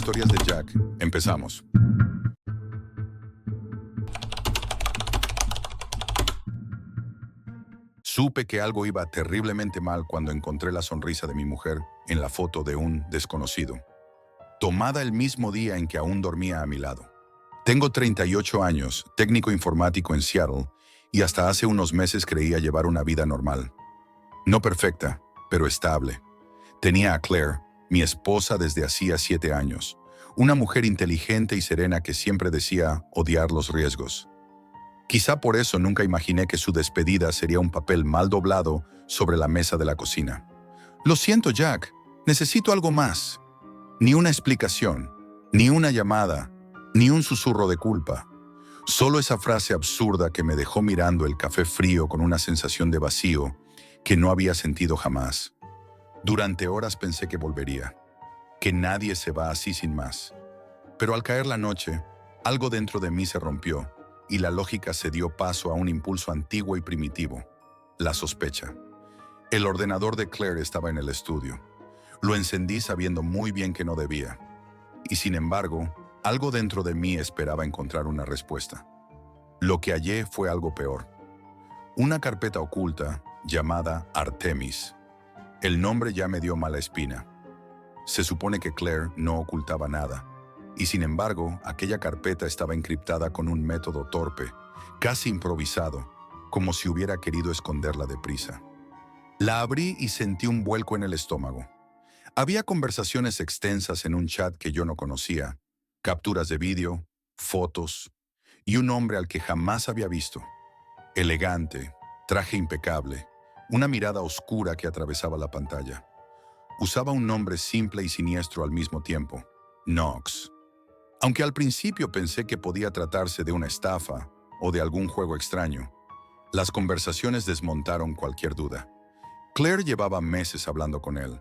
Historias de Jack. Empezamos. Supe que algo iba terriblemente mal cuando encontré la sonrisa de mi mujer en la foto de un desconocido, tomada el mismo día en que aún dormía a mi lado. Tengo 38 años, técnico informático en Seattle, y hasta hace unos meses creía llevar una vida normal. No perfecta, pero estable. Tenía a Claire, mi esposa desde hacía 7 años, una mujer inteligente y serena que siempre decía odiar los riesgos. Quizá por eso nunca imaginé que su despedida sería un papel mal doblado sobre la mesa de la cocina. Lo siento, Jack, necesito algo más. Ni una explicación, ni una llamada, ni un susurro de culpa. Solo esa frase absurda que me dejó mirando el café frío con una sensación de vacío que no había sentido jamás. Durante horas pensé que volvería, que nadie se va así sin más. Pero al caer la noche, algo dentro de mí se rompió y la lógica se dio paso a un impulso antiguo y primitivo, la sospecha. El ordenador de Claire estaba en el estudio. Lo encendí sabiendo muy bien que no debía. Y sin embargo, algo dentro de mí esperaba encontrar una respuesta. Lo que hallé fue algo peor. Una carpeta oculta llamada Artemis. El nombre ya me dio mala espina. Se supone que Claire no ocultaba nada. Y sin embargo, aquella carpeta estaba encriptada con un método torpe, casi improvisado, como si hubiera querido esconderla deprisa. La abrí y sentí un vuelco en el estómago. Había conversaciones extensas en un chat que yo no conocía, capturas de vídeo, fotos, y un hombre al que jamás había visto. Elegante, traje impecable, una mirada oscura que atravesaba la pantalla. Usaba un nombre simple y siniestro al mismo tiempo, Knox. Aunque al principio pensé que podía tratarse de una estafa o de algún juego extraño, las conversaciones desmontaron cualquier duda. Claire llevaba meses hablando con él,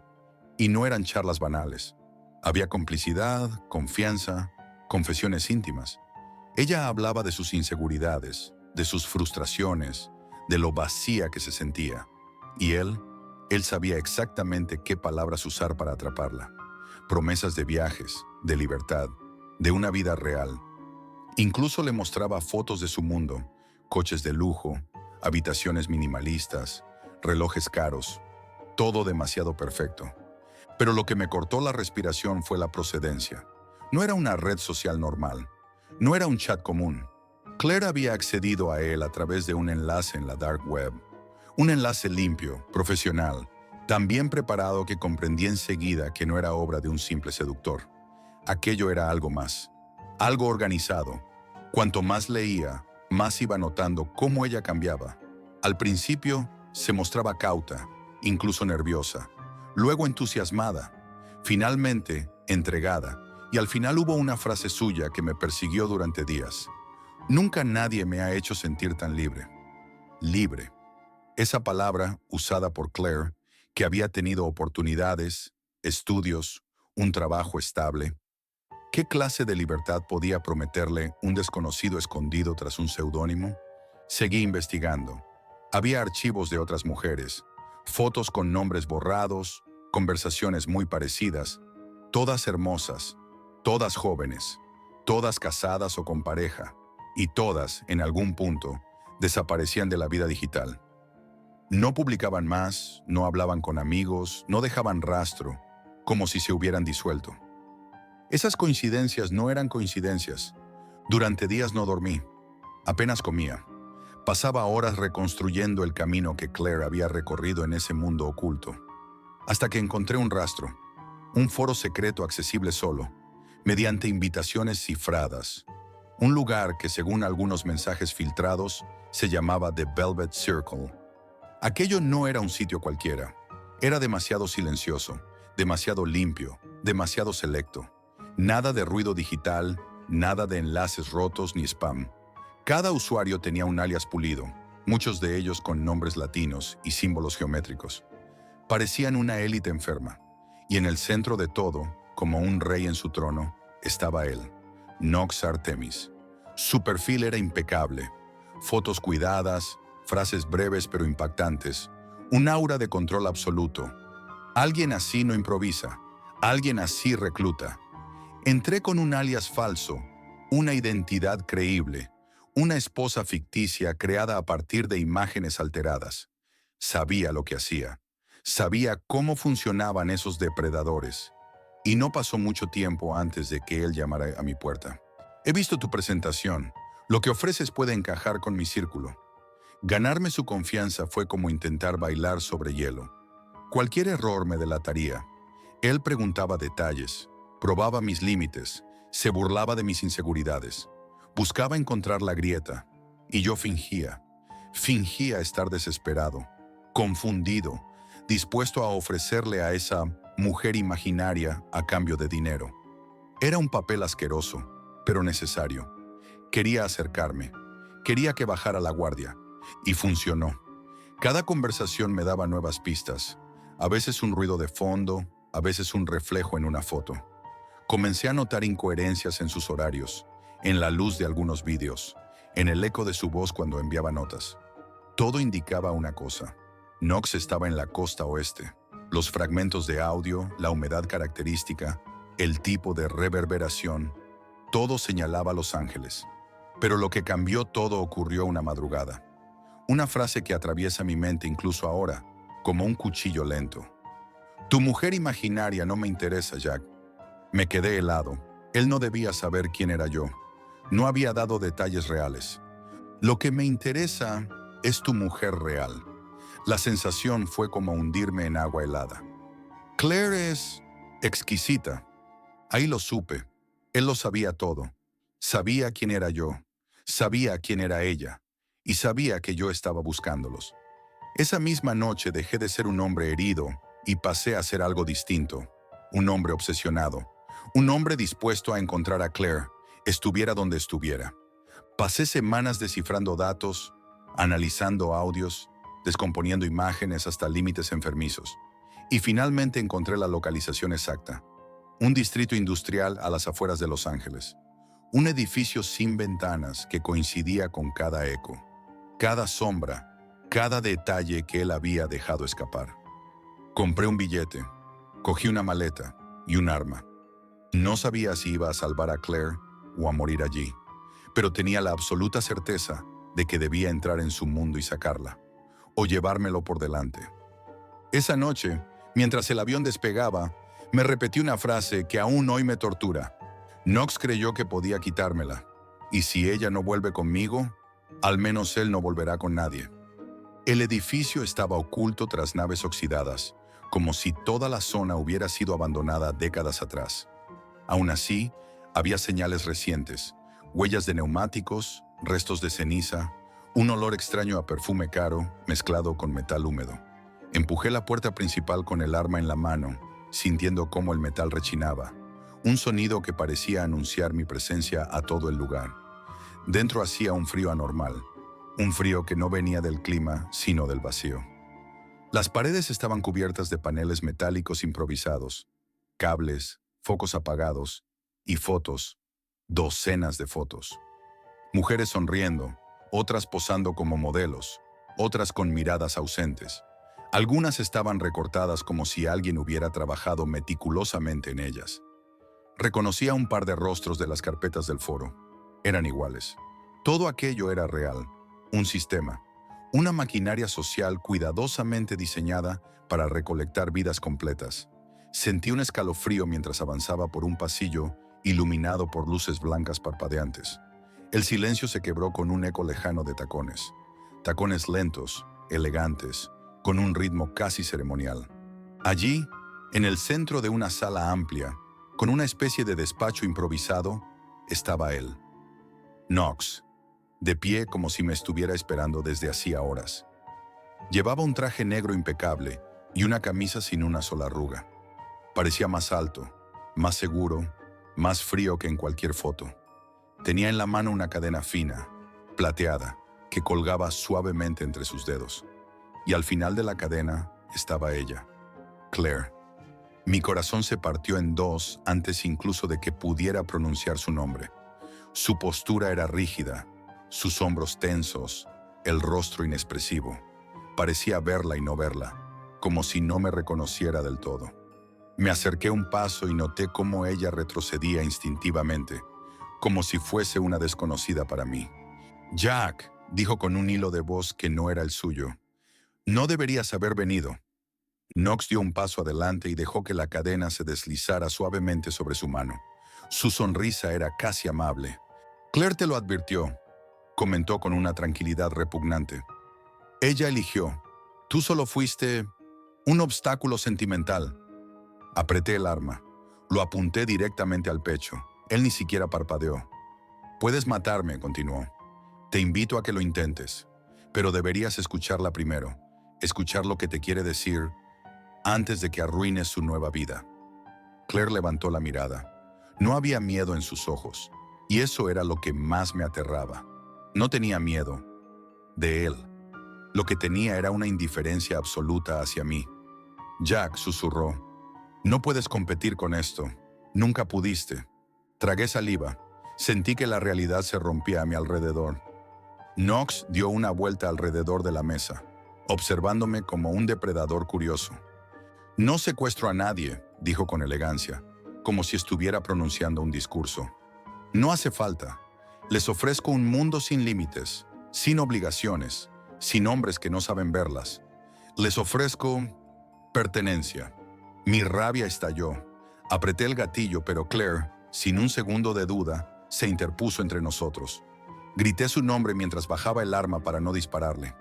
y no eran charlas banales. Había complicidad, confianza, confesiones íntimas. Ella hablaba de sus inseguridades, de sus frustraciones, de lo vacía que se sentía. Y él sabía exactamente qué palabras usar para atraparla. Promesas de viajes, de libertad, de una vida real. Incluso le mostraba fotos de su mundo, coches de lujo, habitaciones minimalistas, relojes caros, todo demasiado perfecto. Pero lo que me cortó la respiración fue la procedencia. No era una red social normal, no era un chat común. Claire había accedido a él a través de un enlace en la dark web. Un enlace limpio, profesional, tan bien preparado que comprendí enseguida que no era obra de un simple seductor. Aquello era algo más, algo organizado. Cuanto más leía, más iba notando cómo ella cambiaba. Al principio, se mostraba cauta, incluso nerviosa, luego entusiasmada, finalmente entregada, y al final hubo una frase suya que me persiguió durante días. Nunca nadie me ha hecho sentir tan libre. Libre. Esa palabra, usada por Claire, que había tenido oportunidades, estudios, un trabajo estable. ¿Qué clase de libertad podía prometerle un desconocido escondido tras un seudónimo? Seguí investigando. Había archivos de otras mujeres, fotos con nombres borrados, conversaciones muy parecidas, todas hermosas, todas jóvenes, todas casadas o con pareja, y todas, en algún punto, desaparecían de la vida digital. No publicaban más, no hablaban con amigos, no dejaban rastro, como si se hubieran disuelto. Esas coincidencias no eran coincidencias. Durante días no dormí, apenas comía. Pasaba horas reconstruyendo el camino que Claire había recorrido en ese mundo oculto. Hasta que encontré un rastro, un foro secreto accesible solo, mediante invitaciones cifradas. Un lugar que, según algunos mensajes filtrados, se llamaba The Velvet Circle. Aquello no era un sitio cualquiera. Era demasiado silencioso, demasiado limpio, demasiado selecto. Nada de ruido digital, nada de enlaces rotos ni spam. Cada usuario tenía un alias pulido, muchos de ellos con nombres latinos y símbolos geométricos. Parecían una élite enferma. Y en el centro de todo, como un rey en su trono, estaba él, Knox Artemis. Su perfil era impecable. Fotos cuidadas, frases breves pero impactantes, un aura de control absoluto. Alguien así no improvisa, alguien así recluta. Entré con un alias falso, una identidad creíble, una esposa ficticia creada a partir de imágenes alteradas. Sabía lo que hacía. Sabía cómo funcionaban esos depredadores. Y no pasó mucho tiempo antes de que él llamara a mi puerta. He visto tu presentación. Lo que ofreces puede encajar con mi círculo. Ganarme su confianza fue como intentar bailar sobre hielo. Cualquier error me delataría. Él preguntaba detalles, probaba mis límites, se burlaba de mis inseguridades. Buscaba encontrar la grieta, y yo fingía estar desesperado, confundido, dispuesto a ofrecerle a esa mujer imaginaria a cambio de dinero. Era un papel asqueroso, pero necesario. Quería acercarme, quería que bajara la guardia, y funcionó. Cada conversación me daba nuevas pistas, a veces un ruido de fondo, a veces un reflejo en una foto. Comencé a notar incoherencias en sus horarios, en la luz de algunos vídeos, en el eco de su voz cuando enviaba notas. Todo indicaba una cosa. Knox estaba en la costa oeste. Los fragmentos de audio, la humedad característica, el tipo de reverberación, todo señalaba a Los Ángeles. Pero lo que cambió todo ocurrió una madrugada. Una frase que atraviesa mi mente incluso ahora, como un cuchillo lento. Tu mujer imaginaria no me interesa, Jack. Me quedé helado. Él no debía saber quién era yo. No había dado detalles reales. Lo que me interesa es tu mujer real. La sensación fue como hundirme en agua helada. Claire es exquisita. Ahí lo supe. Él lo sabía todo. Sabía quién era yo. Sabía quién era ella. Y sabía que yo estaba buscándolos. Esa misma noche dejé de ser un hombre herido y pasé a ser algo distinto. Un hombre obsesionado. Un hombre dispuesto a encontrar a Claire, estuviera donde estuviera. Pasé semanas descifrando datos, analizando audios, descomponiendo imágenes hasta límites enfermizos. Y finalmente encontré la localización exacta. Un distrito industrial a las afueras de Los Ángeles. Un edificio sin ventanas que coincidía con cada eco, cada sombra, cada detalle que él había dejado escapar. Compré un billete, cogí una maleta y un arma. No sabía si iba a salvar a Claire o a morir allí, pero tenía la absoluta certeza de que debía entrar en su mundo y sacarla, o llevármelo por delante. Esa noche, mientras el avión despegaba, me repetí una frase que aún hoy me tortura. Knox creyó que podía quitármela, y si ella no vuelve conmigo, al menos él no volverá con nadie. El edificio estaba oculto tras naves oxidadas, como si toda la zona hubiera sido abandonada décadas atrás. Aún así, había señales recientes, huellas de neumáticos, restos de ceniza, un olor extraño a perfume caro mezclado con metal húmedo. Empujé la puerta principal con el arma en la mano, sintiendo cómo el metal rechinaba, un sonido que parecía anunciar mi presencia a todo el lugar. Dentro hacía un frío anormal, un frío que no venía del clima, sino del vacío. Las paredes estaban cubiertas de paneles metálicos improvisados, cables, focos apagados y fotos, docenas de fotos. Mujeres sonriendo, otras posando como modelos, otras con miradas ausentes. Algunas estaban recortadas como si alguien hubiera trabajado meticulosamente en ellas. Reconocía un par de rostros de las carpetas del foro. Eran iguales. Todo aquello era real, un sistema, una maquinaria social cuidadosamente diseñada para recolectar vidas completas. Sentí un escalofrío mientras avanzaba por un pasillo iluminado por luces blancas parpadeantes. El silencio se quebró con un eco lejano de tacones. Tacones lentos, elegantes, con un ritmo casi ceremonial. Allí, en el centro de una sala amplia, con una especie de despacho improvisado, estaba él. Knox, de pie como si me estuviera esperando desde hacía horas. Llevaba un traje negro impecable y una camisa sin una sola arruga. Parecía más alto, más seguro, más frío que en cualquier foto. Tenía en la mano una cadena fina, plateada, que colgaba suavemente entre sus dedos. Y al final de la cadena estaba ella, Claire. Mi corazón se partió en dos antes incluso de que pudiera pronunciar su nombre. Su postura era rígida, sus hombros tensos, el rostro inexpresivo. Parecía verla y no verla, como si no me reconociera del todo. Me acerqué un paso y noté cómo ella retrocedía instintivamente, como si fuese una desconocida para mí. Jack, dijo con un hilo de voz que no era el suyo. No deberías haber venido. Knox dio un paso adelante y dejó que la cadena se deslizara suavemente sobre su mano. Su sonrisa era casi amable. Claire te lo advirtió, comentó con una tranquilidad repugnante. Ella eligió. Tú solo fuiste un obstáculo sentimental. Apreté el arma. Lo apunté directamente al pecho. Él ni siquiera parpadeó. Puedes matarme, continuó. Te invito a que lo intentes, pero deberías escucharla primero, escuchar lo que te quiere decir antes de que arruines su nueva vida. Claire levantó la mirada. No había miedo en sus ojos, y eso era lo que más me aterraba. No tenía miedo de él. Lo que tenía era una indiferencia absoluta hacia mí. Jack susurró. No puedes competir con esto. Nunca pudiste. Tragué saliva. Sentí que la realidad se rompía a mi alrededor. Knox dio una vuelta alrededor de la mesa, observándome como un depredador curioso. No secuestro a nadie, dijo con elegancia, como si estuviera pronunciando un discurso. No hace falta. Les ofrezco un mundo sin límites, sin obligaciones, sin hombres que no saben verlas. Les ofrezco pertenencia. Mi rabia estalló. Apreté el gatillo, pero Claire, sin un segundo de duda, se interpuso entre nosotros. Grité su nombre mientras bajaba el arma para no dispararle.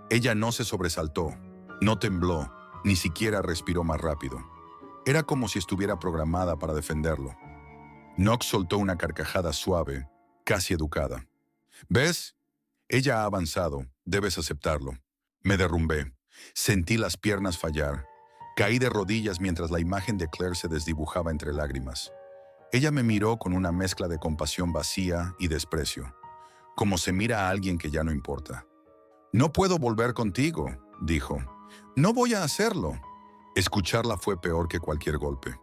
Ella no se sobresaltó, no tembló, ni siquiera respiró más rápido. Era como si estuviera programada para defenderlo. Knox soltó una carcajada suave, casi educada. ¿Ves? Ella ha avanzado, debes aceptarlo. Me derrumbé. Sentí las piernas fallar. Caí de rodillas mientras la imagen de Claire se desdibujaba entre lágrimas. Ella me miró con una mezcla de compasión vacía y desprecio, como se mira a alguien que ya no importa. No puedo volver contigo, dijo. No voy a hacerlo. Escucharla fue peor que cualquier golpe.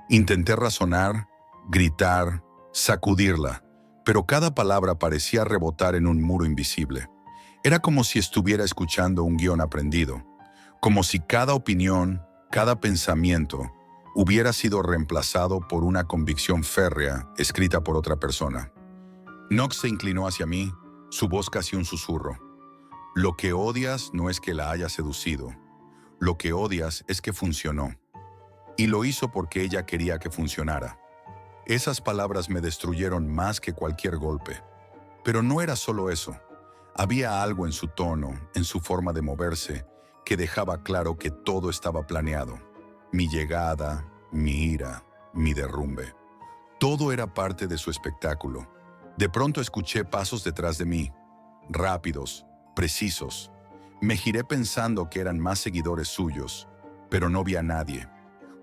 Intenté razonar, gritar, sacudirla, pero cada palabra parecía rebotar en un muro invisible. Era como si estuviera escuchando un guión aprendido, como si cada opinión, cada pensamiento, hubiera sido reemplazado por una convicción férrea escrita por otra persona. Knox se inclinó hacia mí, su voz casi un susurro. Lo que odias no es que la haya seducido. Lo que odias es que funcionó. Y lo hizo porque ella quería que funcionara. Esas palabras me destruyeron más que cualquier golpe. Pero no era solo eso. Había algo en su tono, en su forma de moverse, que dejaba claro que todo estaba planeado. Mi llegada, mi ira, mi derrumbe. Todo era parte de su espectáculo. De pronto escuché pasos detrás de mí, rápidos, precisos. Me giré pensando que eran más seguidores suyos, pero no vi a nadie.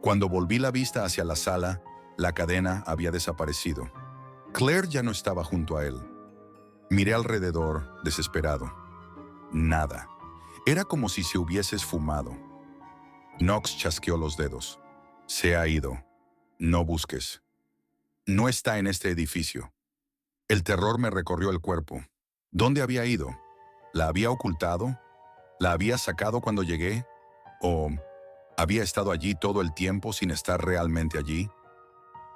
Cuando volví la vista hacia la sala, la cadena había desaparecido. Claire ya no estaba junto a él. Miré alrededor, desesperado. Nada. Era como si se hubiese esfumado. Knox chasqueó los dedos. Se ha ido. No busques. No está en este edificio. El terror me recorrió el cuerpo. ¿Dónde había ido? ¿La había ocultado? ¿La había sacado cuando llegué? ¿O había estado allí todo el tiempo sin estar realmente allí?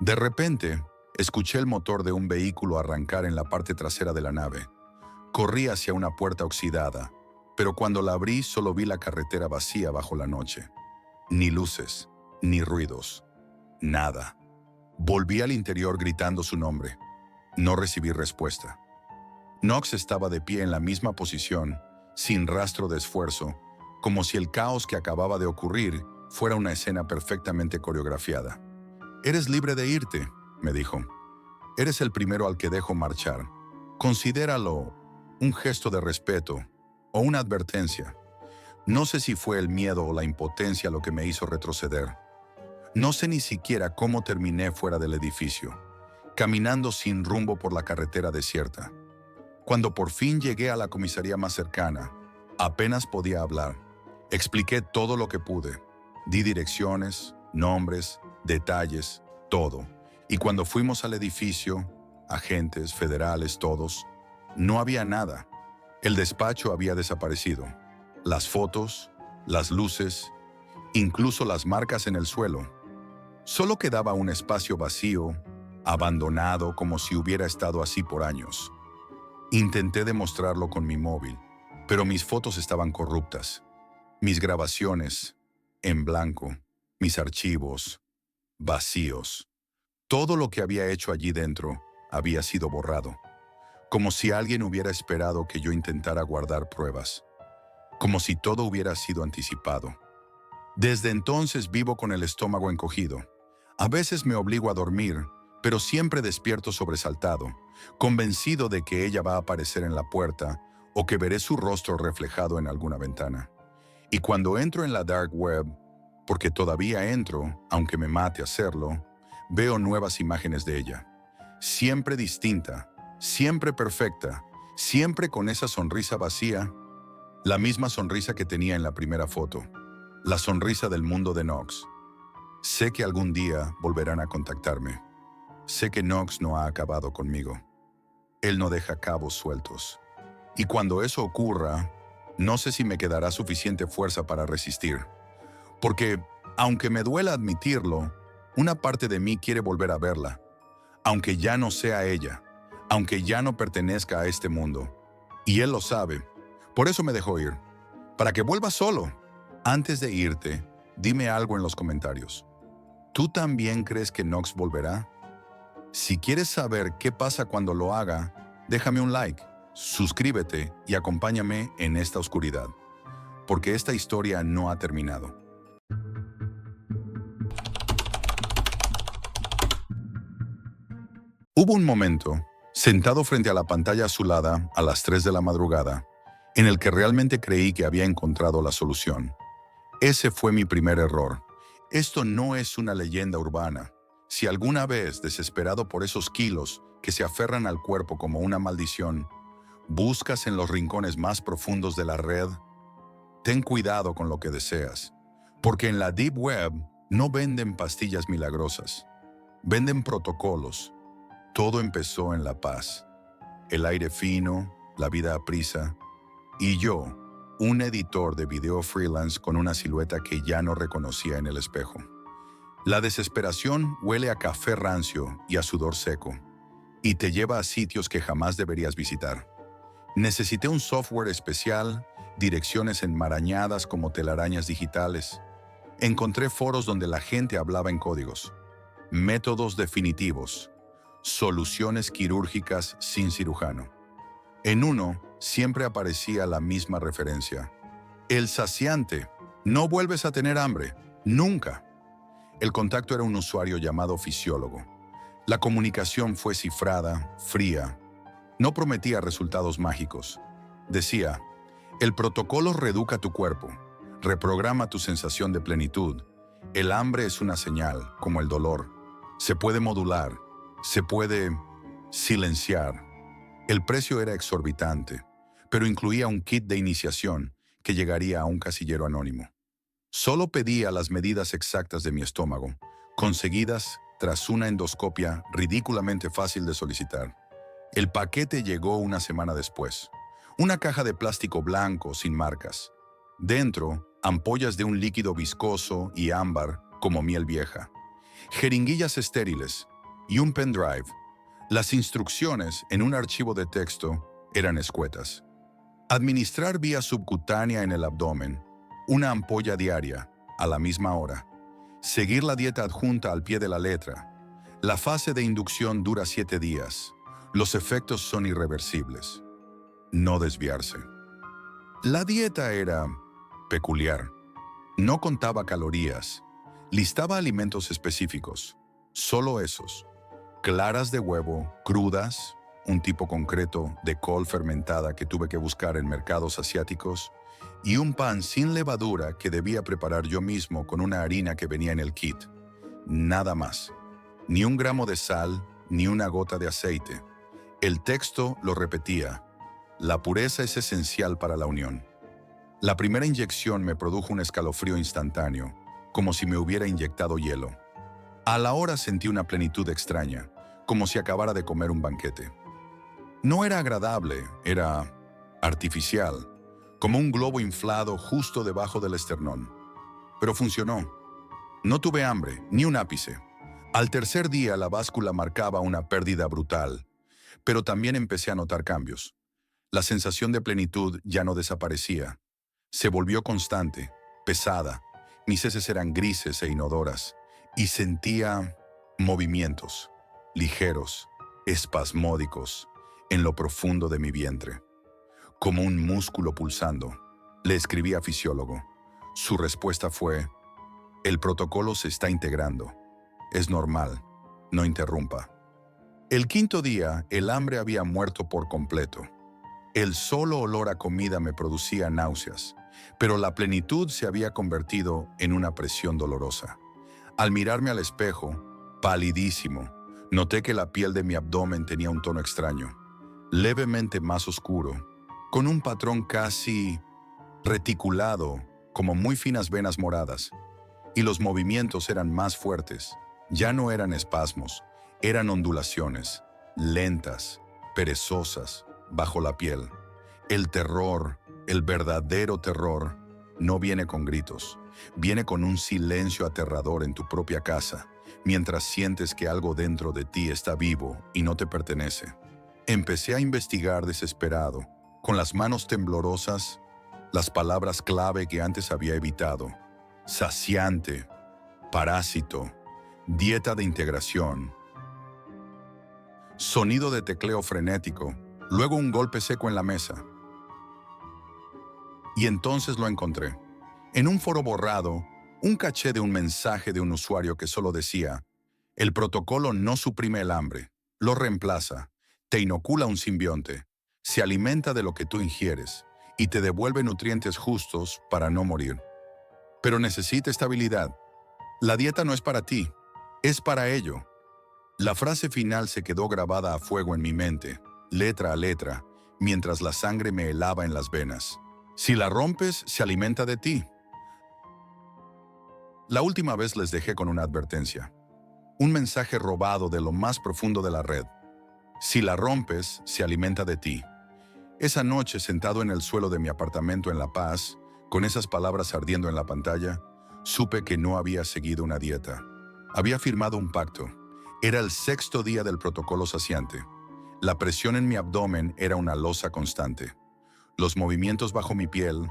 De repente, escuché el motor de un vehículo arrancar en la parte trasera de la nave. Corrí hacia una puerta oxidada, pero cuando la abrí solo vi la carretera vacía bajo la noche. Ni luces, ni ruidos, nada. Volví al interior gritando su nombre. No recibí respuesta. Knox estaba de pie en la misma posición, sin rastro de esfuerzo, como si el caos que acababa de ocurrir fuera una escena perfectamente coreografiada. «Eres libre de irte», me dijo. «Eres el primero al que dejo marchar. Considéralo un gesto de respeto o una advertencia». No sé si fue el miedo o la impotencia lo que me hizo retroceder. No sé ni siquiera cómo terminé fuera del edificio, caminando sin rumbo por la carretera desierta. Cuando por fin llegué a la comisaría más cercana, apenas podía hablar. Expliqué todo lo que pude. Di direcciones, nombres, detalles, todo. Y cuando fuimos al edificio, agentes, federales, todos, no había nada. El despacho había desaparecido. Las fotos, las luces, incluso las marcas en el suelo. Solo quedaba un espacio vacío, abandonado como si hubiera estado así por años. Intenté demostrarlo con mi móvil, pero mis fotos estaban corruptas. Mis grabaciones, en blanco, mis archivos, vacíos. Todo lo que había hecho allí dentro había sido borrado, como si alguien hubiera esperado que yo intentara guardar pruebas, como si todo hubiera sido anticipado. Desde entonces vivo con el estómago encogido. A veces me obligo a dormir, pero siempre despierto sobresaltado, convencido de que ella va a aparecer en la puerta o que veré su rostro reflejado en alguna ventana. Y cuando entro en la dark web, porque todavía entro, aunque me mate hacerlo, veo nuevas imágenes de ella. Siempre distinta, siempre perfecta, siempre con esa sonrisa vacía, la misma sonrisa que tenía en la primera foto, la sonrisa del mundo de Knox. Sé que algún día volverán a contactarme. Sé que Knox no ha acabado conmigo. Él no deja cabos sueltos. Y cuando eso ocurra, no sé si me quedará suficiente fuerza para resistir. Porque, aunque me duela admitirlo, una parte de mí quiere volver a verla. Aunque ya no sea ella, aunque ya no pertenezca a este mundo. Y él lo sabe. Por eso me dejó ir. Para que vuelva solo. Antes de irte, dime algo en los comentarios. ¿Tú también crees que Knox volverá? Si quieres saber qué pasa cuando lo haga, déjame un like, suscríbete y acompáñame en esta oscuridad. Porque esta historia no ha terminado. Hubo un momento, sentado frente a la pantalla azulada a las 3 de la madrugada, en el que realmente creí que había encontrado la solución. Ese fue mi primer error. Esto no es una leyenda urbana. Si alguna vez, desesperado por esos kilos que se aferran al cuerpo como una maldición, buscas en los rincones más profundos de la red, ten cuidado con lo que deseas, porque en la Deep Web no venden pastillas milagrosas, venden protocolos. Todo empezó en La Paz, el aire fino, la vida a prisa, y yo, un editor de video freelance con una silueta que ya no reconocía en el espejo. La desesperación huele a café rancio y a sudor seco, y te lleva a sitios que jamás deberías visitar. Necesité un software especial, direcciones enmarañadas como telarañas digitales. Encontré foros donde la gente hablaba en códigos, métodos definitivos, soluciones quirúrgicas sin cirujano. En uno siempre aparecía la misma referencia. El saciante. No vuelves a tener hambre. Nunca. El contacto era un usuario llamado fisiólogo. La comunicación fue cifrada, fría. No prometía resultados mágicos. Decía, el protocolo reeduca tu cuerpo, reprograma tu sensación de plenitud. El hambre es una señal, como el dolor. Se puede modular, se puede silenciar. El precio era exorbitante, pero incluía un kit de iniciación que llegaría a un casillero anónimo. Solo pedía las medidas exactas de mi estómago, conseguidas tras una endoscopia ridículamente fácil de solicitar. El paquete llegó una semana después. Una caja de plástico blanco sin marcas. Dentro, ampollas de un líquido viscoso y ámbar como miel vieja. Jeringuillas estériles y un pendrive. Las instrucciones en un archivo de texto eran escuetas. Administrar vía subcutánea en el abdomen, una ampolla diaria, a la misma hora. Seguir la dieta adjunta al pie de la letra. La fase de inducción dura 7 días. Los efectos son irreversibles. No desviarse. La dieta era peculiar. No contaba calorías. Listaba alimentos específicos. Solo esos. Claras de huevo, crudas, un tipo concreto de col fermentada que tuve que buscar en mercados asiáticos, y un pan sin levadura que debía preparar yo mismo con una harina que venía en el kit. Nada más. Ni un gramo de sal, ni una gota de aceite. El texto lo repetía. La pureza es esencial para la unión. La primera inyección me produjo un escalofrío instantáneo, como si me hubiera inyectado hielo. A la hora sentí una plenitud extraña, como si acabara de comer un banquete. No era agradable, era artificial, como un globo inflado justo debajo del esternón. Pero funcionó. No tuve hambre, ni un ápice. Al tercer día la báscula marcaba una pérdida brutal, pero también empecé a notar cambios. La sensación de plenitud ya no desaparecía. Se volvió constante, pesada. Mis heces eran grises e inodoras, y sentía movimientos, ligeros, espasmódicos, en lo profundo de mi vientre, como un músculo pulsando. Le escribí a fisiólogo. Su respuesta fue: el protocolo se está integrando. Es normal, no interrumpa. El quinto día, el hambre había muerto por completo. El solo olor a comida me producía náuseas, pero la plenitud se había convertido en una presión dolorosa. Al mirarme al espejo, palidísimo, noté que la piel de mi abdomen tenía un tono extraño, levemente más oscuro, con un patrón casi reticulado, como muy finas venas moradas, y los movimientos eran más fuertes. Ya no eran espasmos, eran ondulaciones, lentas, perezosas, bajo la piel. El terror, el verdadero terror, no viene con gritos, viene con un silencio aterrador en tu propia casa, mientras sientes que algo dentro de ti está vivo y no te pertenece. Empecé a investigar desesperado, con las manos temblorosas, las palabras clave que antes había evitado: saciante, parásito, dieta de integración. Sonido de tecleo frenético, luego un golpe seco en la mesa. Y entonces lo encontré. En un foro borrado, un caché de un mensaje de un usuario que solo decía: el protocolo no suprime el hambre, lo reemplaza, te inocula un simbionte, se alimenta de lo que tú ingieres y te devuelve nutrientes justos para no morir. Pero necesita estabilidad. La dieta no es para ti, es para ello. La frase final se quedó grabada a fuego en mi mente, letra a letra, mientras la sangre me helaba en las venas. Si la rompes, se alimenta de ti. La última vez les dejé con una advertencia. Un mensaje robado de lo más profundo de la red. Si la rompes, se alimenta de ti. Esa noche, sentado en el suelo de mi apartamento en La Paz, con esas palabras ardiendo en la pantalla, supe que no había seguido una dieta. Había firmado un pacto. Era el sexto día del protocolo saciante. La presión en mi abdomen era una losa constante. Los movimientos bajo mi piel,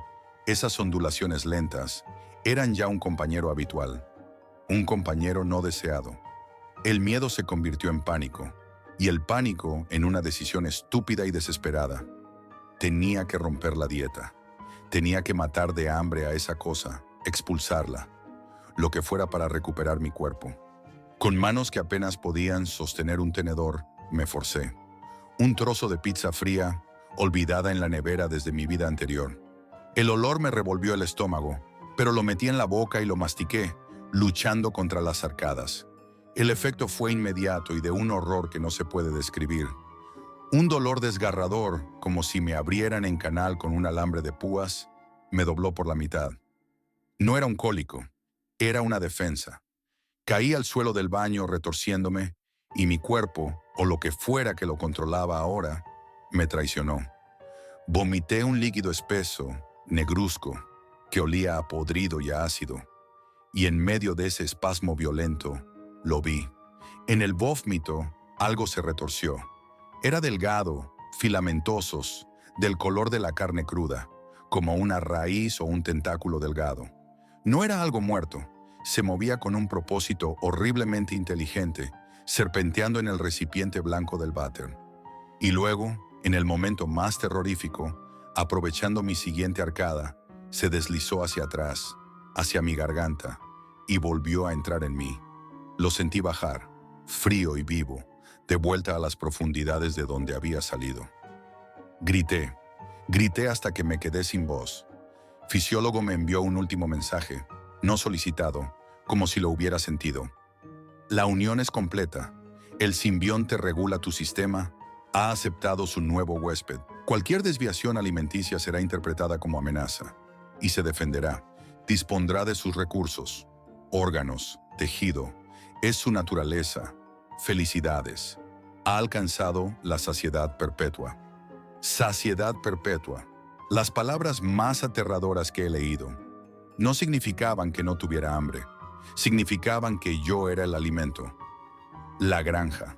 esas ondulaciones lentas, eran ya un compañero habitual. Un compañero no deseado. El miedo se convirtió en pánico, y el pánico en una decisión estúpida y desesperada. Tenía que romper la dieta. Tenía que matar de hambre a esa cosa, expulsarla, lo que fuera para recuperar mi cuerpo. Con manos que apenas podían sostener un tenedor, me forcé. Un trozo de pizza fría, olvidada en la nevera desde mi vida anterior. El olor me revolvió el estómago, pero lo metí en la boca y lo mastiqué, luchando contra las arcadas. El efecto fue inmediato y de un horror que no se puede describir. Un dolor desgarrador, como si me abrieran en canal con un alambre de púas, me dobló por la mitad. No era un cólico, era una defensa. Caí al suelo del baño retorciéndome, y mi cuerpo, o lo que fuera que lo controlaba ahora, me traicionó. Vomité un líquido espeso, negruzco, que olía a podrido y a ácido. Y en medio de ese espasmo violento, lo vi. En el vómito, algo se retorció. Era delgado, filamentosos, del color de la carne cruda, como una raíz o un tentáculo delgado. No era algo muerto, se movía con un propósito horriblemente inteligente, serpenteando en el recipiente blanco del váter. Y luego, en el momento más terrorífico, aprovechando mi siguiente arcada, se deslizó hacia atrás, hacia mi garganta, y volvió a entrar en mí. Lo sentí bajar, frío y vivo, de vuelta a las profundidades de donde había salido. Grité hasta que me quedé sin voz. Fisiólogo me envió un último mensaje, no solicitado, como si lo hubiera sentido. La unión es completa. El simbionte regula tu sistema, ha aceptado su nuevo huésped. Cualquier desviación alimenticia será interpretada como amenaza y se defenderá. Dispondrá de sus recursos, órganos, tejido. Es su naturaleza. Felicidades. Ha alcanzado la saciedad perpetua. Saciedad perpetua. Las palabras más aterradoras que he leído no significaban que no tuviera hambre. Significaban que yo era el alimento. La granja.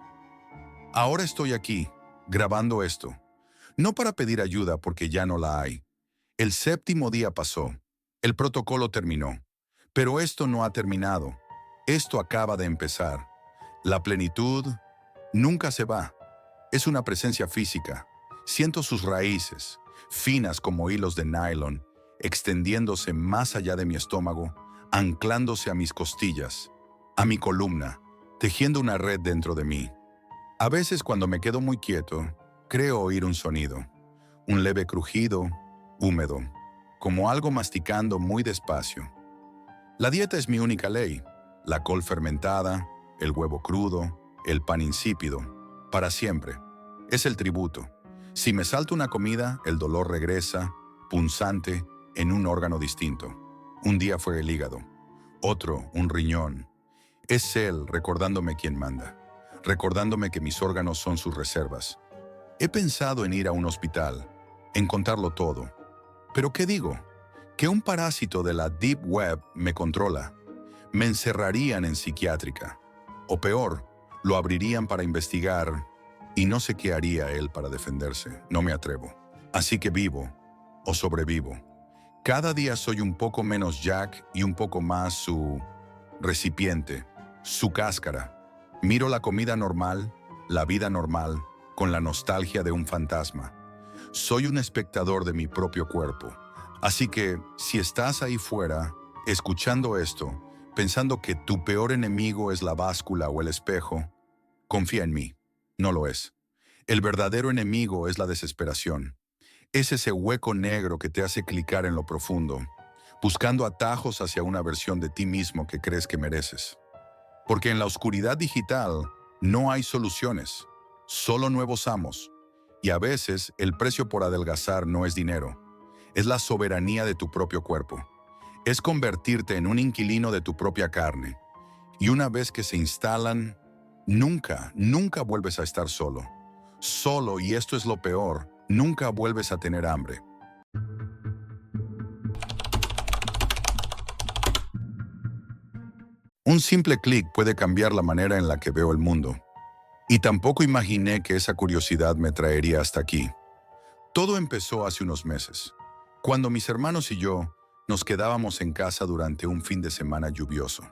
Ahora estoy aquí, grabando esto. No para pedir ayuda porque ya no la hay. El séptimo día pasó. El protocolo terminó. Pero esto no ha terminado. Esto acaba de empezar. La plenitud nunca se va. Es una presencia física. Siento sus raíces, finas como hilos de nylon, extendiéndose más allá de mi estómago, anclándose a mis costillas, a mi columna, tejiendo una red dentro de mí. A veces cuando me quedo muy quieto, creo oír un sonido, un leve crujido, húmedo, como algo masticando muy despacio. La dieta es mi única ley, la col fermentada, el huevo crudo, el pan insípido, para siempre. Es el tributo. Si me salto una comida, el dolor regresa, punzante, en un órgano distinto. Un día fue el hígado, otro, un riñón. Es él recordándome quién manda, recordándome que mis órganos son sus reservas. He pensado en ir a un hospital, en contarlo todo. ¿Pero qué digo? Que un parásito de la Deep Web me controla. Me encerrarían en psiquiátrica. O peor, lo abrirían para investigar y no sé qué haría él para defenderse. No me atrevo. Así que vivo o sobrevivo. Cada día soy un poco menos Jack y un poco más su recipiente, su cáscara. Miro la comida normal, la vida normal, con la nostalgia de un fantasma. Soy un espectador de mi propio cuerpo. Así que, si estás ahí fuera, escuchando esto, pensando que tu peor enemigo es la báscula o el espejo, confía en mí. No lo es. El verdadero enemigo es la desesperación. Es ese hueco negro que te hace clicar en lo profundo, buscando atajos hacia una versión de ti mismo que crees que mereces. Porque en la oscuridad digital no hay soluciones, solo nuevos amos. Y a veces el precio por adelgazar no es dinero, es la soberanía de tu propio cuerpo. Es convertirte en un inquilino de tu propia carne. Y una vez que se instalan, nunca vuelves a estar solo. Solo, y esto es lo peor, nunca vuelves a tener hambre. Un simple clic puede cambiar la manera en la que veo el mundo. Y tampoco imaginé que esa curiosidad me traería hasta aquí. Todo empezó hace unos meses, cuando mis hermanos y yo nos quedábamos en casa durante un fin de semana lluvioso.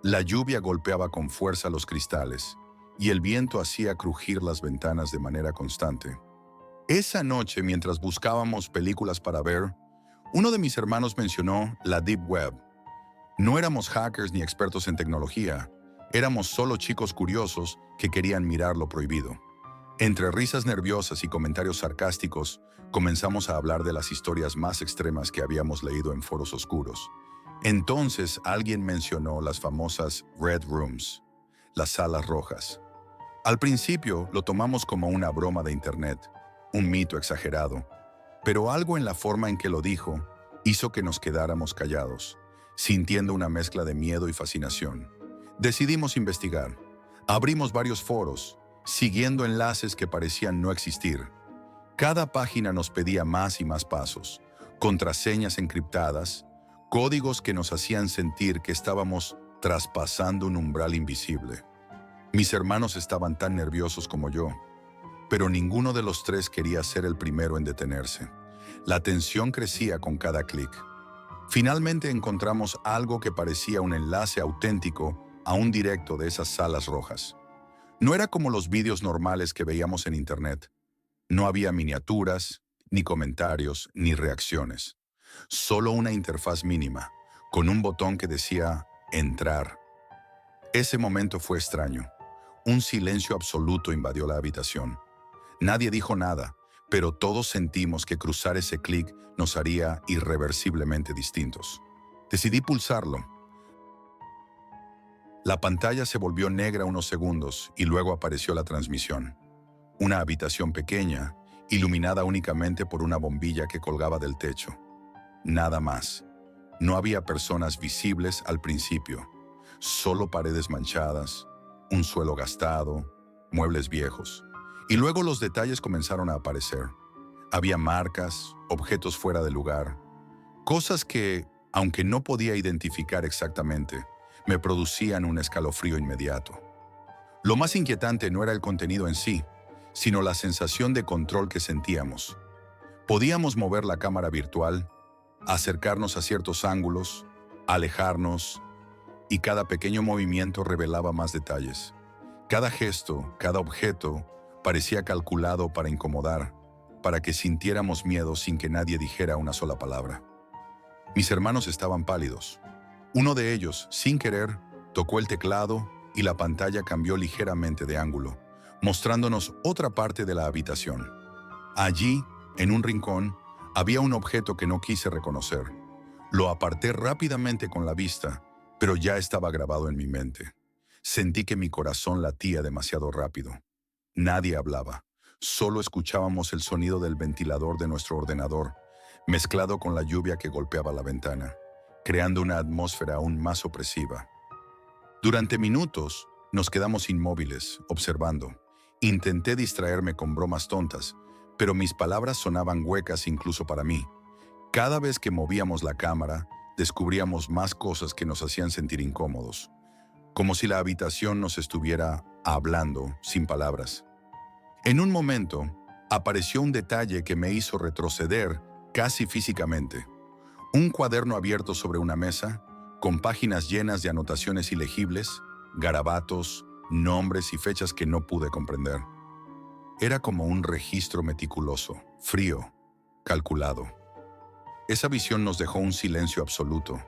La lluvia golpeaba con fuerza los cristales y el viento hacía crujir las ventanas de manera constante. Esa noche, mientras buscábamos películas para ver, uno de mis hermanos mencionó la Deep Web. No éramos hackers ni expertos en tecnología, éramos solo chicos curiosos que querían mirar lo prohibido. Entre risas nerviosas y comentarios sarcásticos, comenzamos a hablar de las historias más extremas que habíamos leído en foros oscuros. Entonces alguien mencionó las famosas Red Rooms, las salas rojas. Al principio lo tomamos como una broma de internet, un mito exagerado, pero algo en la forma en que lo dijo hizo que nos quedáramos callados, sintiendo una mezcla de miedo y fascinación. Decidimos investigar. Abrimos varios foros, siguiendo enlaces que parecían no existir. Cada página nos pedía más y más pasos, contraseñas encriptadas, códigos que nos hacían sentir que estábamos traspasando un umbral invisible. Mis hermanos estaban tan nerviosos como yo, pero ninguno de los tres quería ser el primero en detenerse. La tensión crecía con cada clic. Finalmente encontramos algo que parecía un enlace auténtico a un directo de esas salas rojas. No era como los vídeos normales que veíamos en internet. No había miniaturas, ni comentarios, ni reacciones. Solo una interfaz mínima, con un botón que decía «Entrar». Ese momento fue extraño. Un silencio absoluto invadió la habitación. Nadie dijo nada, pero todos sentimos que cruzar ese clic nos haría irreversiblemente distintos. Decidí pulsarlo. La pantalla se volvió negra unos segundos y luego apareció la transmisión. Una habitación pequeña, iluminada únicamente por una bombilla que colgaba del techo. Nada más. No había personas visibles al principio, solo paredes manchadas, un suelo gastado, muebles viejos. Y luego los detalles comenzaron a aparecer. Había marcas, objetos fuera de lugar, cosas que, aunque no podía identificar exactamente, me producían un escalofrío inmediato. Lo más inquietante no era el contenido en sí, sino la sensación de control que sentíamos. Podíamos mover la cámara virtual, acercarnos a ciertos ángulos, alejarnos, y cada pequeño movimiento revelaba más detalles. Cada gesto, cada objeto, parecía calculado para incomodar, para que sintiéramos miedo sin que nadie dijera una sola palabra. Mis hermanos estaban pálidos. Uno de ellos, sin querer, tocó el teclado y la pantalla cambió ligeramente de ángulo, mostrándonos otra parte de la habitación. Allí, en un rincón, había un objeto que no quise reconocer. Lo aparté rápidamente con la vista, pero ya estaba grabado en mi mente. Sentí que mi corazón latía demasiado rápido. Nadie hablaba. Solo escuchábamos el sonido del ventilador de nuestro ordenador, mezclado con la lluvia que golpeaba la ventana, creando una atmósfera aún más opresiva. Durante minutos, nos quedamos inmóviles, observando. Intenté distraerme con bromas tontas, pero mis palabras sonaban huecas incluso para mí. Cada vez que movíamos la cámara, descubríamos más cosas que nos hacían sentir incómodos, como si la habitación nos estuviera hablando sin palabras. En un momento, apareció un detalle que me hizo retroceder casi físicamente. Un cuaderno abierto sobre una mesa, con páginas llenas de anotaciones ilegibles, garabatos, nombres y fechas que no pude comprender. Era como un registro meticuloso, frío, calculado. Esa visión nos dejó un silencio absoluto.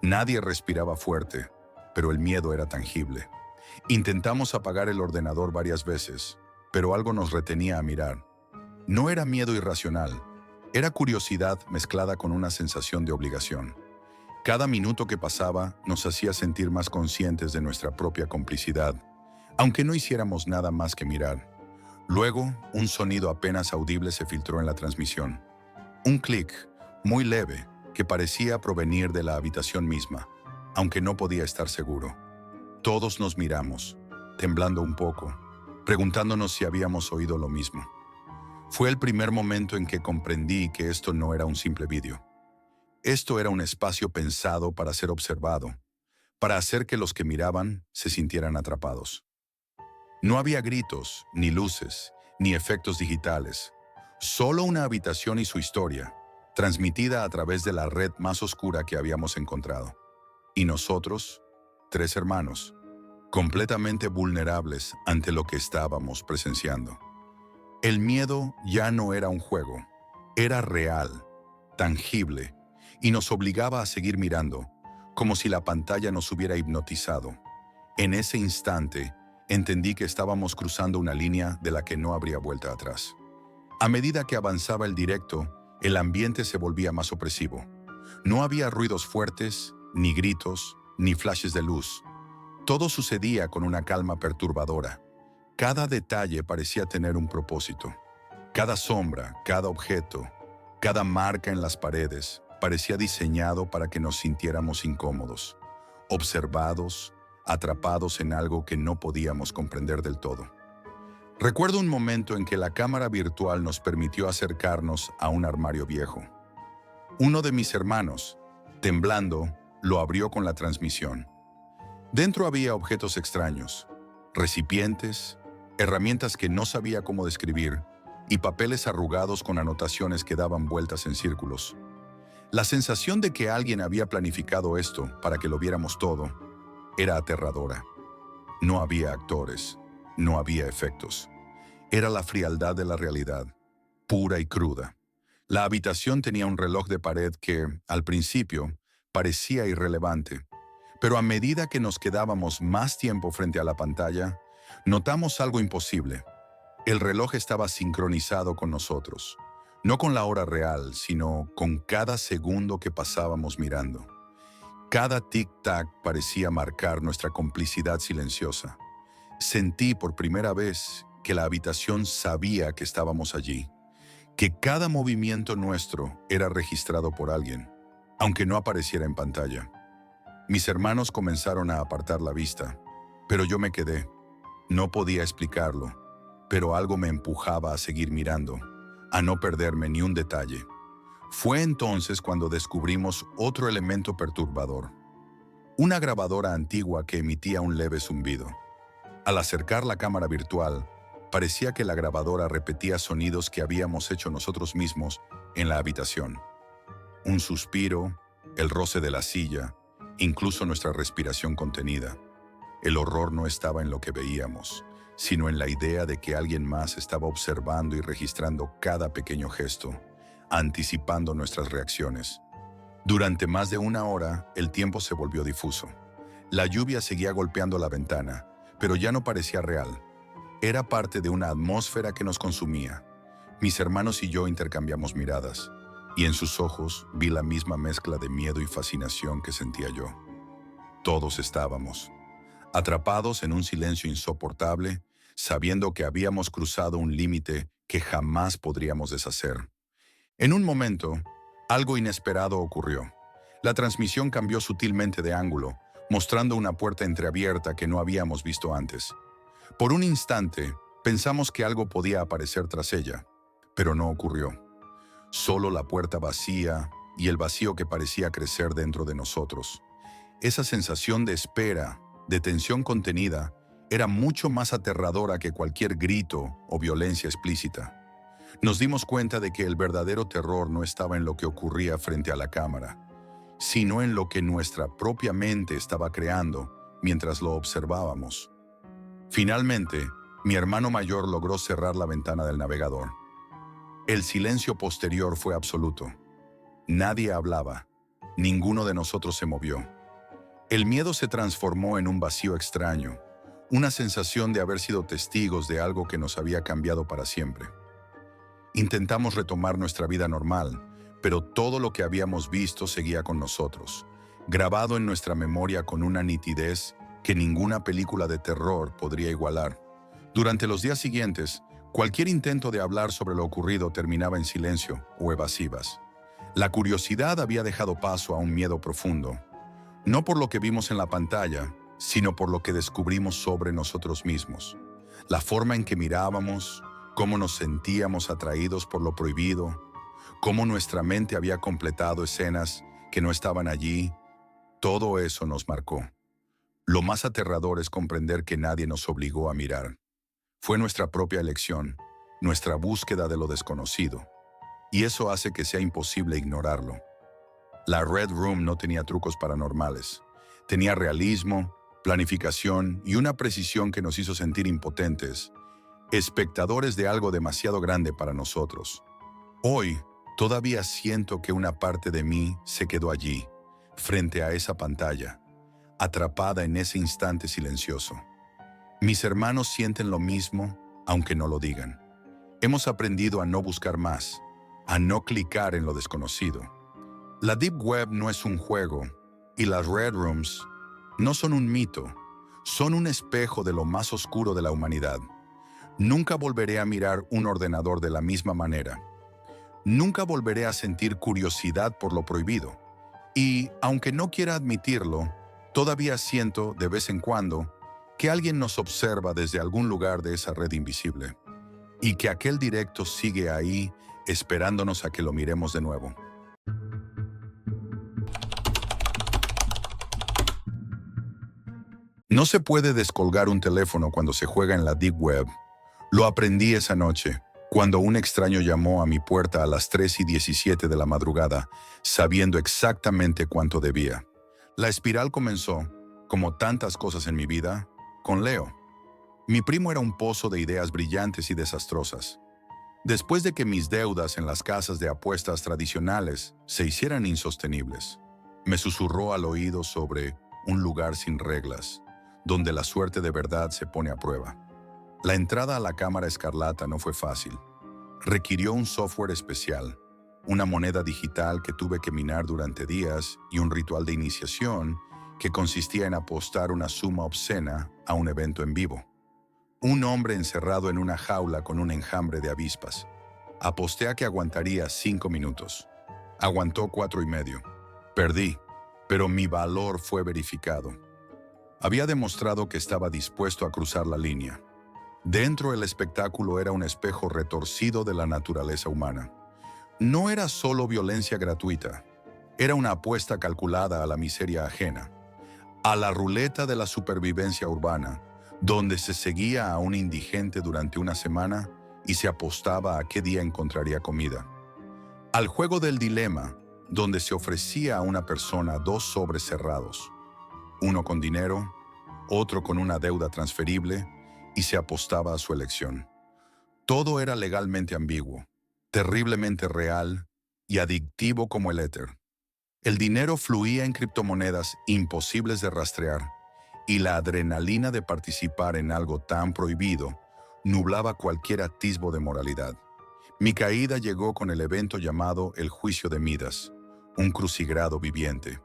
Nadie respiraba fuerte, pero el miedo era tangible. Intentamos apagar el ordenador varias veces, pero algo nos retenía a mirar. No era miedo irracional, era curiosidad mezclada con una sensación de obligación. Cada minuto que pasaba nos hacía sentir más conscientes de nuestra propia complicidad, aunque no hiciéramos nada más que mirar. Luego, un sonido apenas audible se filtró en la transmisión. Un clic, muy leve, que parecía provenir de la habitación misma, aunque no podía estar seguro. Todos nos miramos, temblando un poco, preguntándonos si habíamos oído lo mismo. Fue el primer momento en que comprendí que esto no era un simple vídeo. Esto era un espacio pensado para ser observado, para hacer que los que miraban se sintieran atrapados. No había gritos, ni luces, ni efectos digitales, solo una habitación y su historia, transmitida a través de la red más oscura que habíamos encontrado. Y nosotros, 3 hermanos, completamente vulnerables ante lo que estábamos presenciando. El miedo ya no era un juego, era real, tangible, y nos obligaba a seguir mirando, como si la pantalla nos hubiera hipnotizado. En ese instante, entendí que estábamos cruzando una línea de la que no habría vuelta atrás. A medida que avanzaba el directo, el ambiente se volvía más opresivo. No había ruidos fuertes, ni gritos, ni flashes de luz. Todo sucedía con una calma perturbadora. Cada detalle parecía tener un propósito. Cada sombra, cada objeto, cada marca en las paredes parecía diseñado para que nos sintiéramos incómodos, observados, atrapados en algo que no podíamos comprender del todo. Recuerdo un momento en que la cámara virtual nos permitió acercarnos a un armario viejo. Uno de mis hermanos, temblando, lo abrió con la transmisión. Dentro había objetos extraños, recipientes, herramientas que no sabía cómo describir y papeles arrugados con anotaciones que daban vueltas en círculos. La sensación de que alguien había planificado esto para que lo viéramos todo era aterradora. No había actores, no había efectos. Era la frialdad de la realidad, pura y cruda. La habitación tenía un reloj de pared que, al principio, parecía irrelevante, pero a medida que nos quedábamos más tiempo frente a la pantalla, notamos algo imposible. El reloj estaba sincronizado con nosotros, no con la hora real, sino con cada segundo que pasábamos mirando. Cada tic-tac parecía marcar nuestra complicidad silenciosa. Sentí por primera vez que la habitación sabía que estábamos allí, que cada movimiento nuestro era registrado por alguien, aunque no apareciera en pantalla. Mis hermanos comenzaron a apartar la vista, pero yo me quedé. No podía explicarlo, pero algo me empujaba a seguir mirando, a no perderme ni un detalle. Fue entonces cuando descubrimos otro elemento perturbador. una grabadora antigua que emitía un leve zumbido. Al acercar la cámara virtual, parecía que la grabadora repetía sonidos que habíamos hecho nosotros mismos en la habitación. Un suspiro, el roce de la silla, incluso nuestra respiración contenida. El horror no estaba en lo que veíamos, sino en la idea de que alguien más estaba observando y registrando cada pequeño gesto, anticipando nuestras reacciones. Durante más de una hora, el tiempo se volvió difuso. La lluvia seguía golpeando la ventana, pero ya no parecía real. Era parte de una atmósfera que nos consumía. Mis hermanos y yo intercambiamos miradas, y en sus ojos vi la misma mezcla de miedo y fascinación que sentía yo. Todos estábamos atrapados en un silencio insoportable, sabiendo que habíamos cruzado un límite que jamás podríamos deshacer. En un momento, algo inesperado ocurrió. La transmisión cambió sutilmente de ángulo, mostrando una puerta entreabierta que no habíamos visto antes. Por un instante, pensamos que algo podía aparecer tras ella, pero no ocurrió. Solo la puerta vacía y el vacío que parecía crecer dentro de nosotros. Esa sensación de espera, de tensión contenida, era mucho más aterradora que cualquier grito o violencia explícita. Nos dimos cuenta de que el verdadero terror no estaba en lo que ocurría frente a la cámara, sino en lo que nuestra propia mente estaba creando mientras lo observábamos. Finalmente, mi hermano mayor logró cerrar la ventana del navegador. El silencio posterior fue absoluto. Nadie hablaba. Ninguno de nosotros se movió. El miedo se transformó en un vacío extraño, una sensación de haber sido testigos de algo que nos había cambiado para siempre. Intentamos retomar nuestra vida normal, pero todo lo que habíamos visto seguía con nosotros, grabado en nuestra memoria con una nitidez que ninguna película de terror podría igualar. Durante los días siguientes, cualquier intento de hablar sobre lo ocurrido terminaba en silencio o evasivas. La curiosidad había dejado paso a un miedo profundo, no por lo que vimos en la pantalla, sino por lo que descubrimos sobre nosotros mismos. La forma en que mirábamos, cómo nos sentíamos atraídos por lo prohibido, cómo nuestra mente había completado escenas que no estaban allí, todo eso nos marcó. Lo más aterrador es comprender que nadie nos obligó a mirar. Fue nuestra propia elección, nuestra búsqueda de lo desconocido, y eso hace que sea imposible ignorarlo. La Red Room no tenía trucos paranormales. Tenía realismo, planificación y una precisión que nos hizo sentir impotentes, espectadores de algo demasiado grande para nosotros. Hoy, todavía siento que una parte de mí se quedó allí, frente a esa pantalla, atrapada en ese instante silencioso. Mis hermanos sienten lo mismo, aunque no lo digan. Hemos aprendido a no buscar más, a no clicar en lo desconocido. La Deep Web no es un juego, y las Red Rooms no son un mito, son un espejo de lo más oscuro de la humanidad. Nunca volveré a mirar un ordenador de la misma manera. Nunca volveré a sentir curiosidad por lo prohibido. Y, aunque no quiera admitirlo, todavía siento, de vez en cuando, que alguien nos observa desde algún lugar de esa red invisible, y que aquel directo sigue ahí, esperándonos a que lo miremos de nuevo. No se puede descolgar un teléfono cuando se juega en la Deep Web. Lo aprendí esa noche, cuando un extraño llamó a mi puerta a las 3:17 de la madrugada, sabiendo exactamente cuánto debía. La espiral comenzó, como tantas cosas en mi vida, con Leo. Mi primo era un pozo de ideas brillantes y desastrosas. Después de que mis deudas en las casas de apuestas tradicionales se hicieran insostenibles, me susurró al oído sobre un lugar sin reglas, donde la suerte de verdad se pone a prueba. La entrada a la Cámara Escarlata no fue fácil. Requirió un software especial, una moneda digital que tuve que minar durante días y un ritual de iniciación que consistía en apostar una suma obscena a un evento en vivo. Un hombre encerrado en una jaula con un enjambre de avispas. Aposté a que aguantaría 5 minutos. Aguantó 4 y medio. Perdí, pero mi valor fue verificado. Había demostrado que estaba dispuesto a cruzar la línea. Dentro el espectáculo era un espejo retorcido de la naturaleza humana. No era solo violencia gratuita, era una apuesta calculada a la miseria ajena. a la ruleta de la supervivencia urbana, donde se seguía a un indigente durante una semana y se apostaba a qué día encontraría comida, al juego del dilema, donde se ofrecía a una persona dos sobres cerrados, uno con dinero, otro con una deuda transferible, y se apostaba a su elección. Todo era legalmente ambiguo, terriblemente real y adictivo como el éter. El dinero fluía en criptomonedas imposibles de rastrear, y la adrenalina de participar en algo tan prohibido nublaba cualquier atisbo de moralidad. Mi caída llegó con el evento llamado el Juicio de Midas, un crucigrado viviente.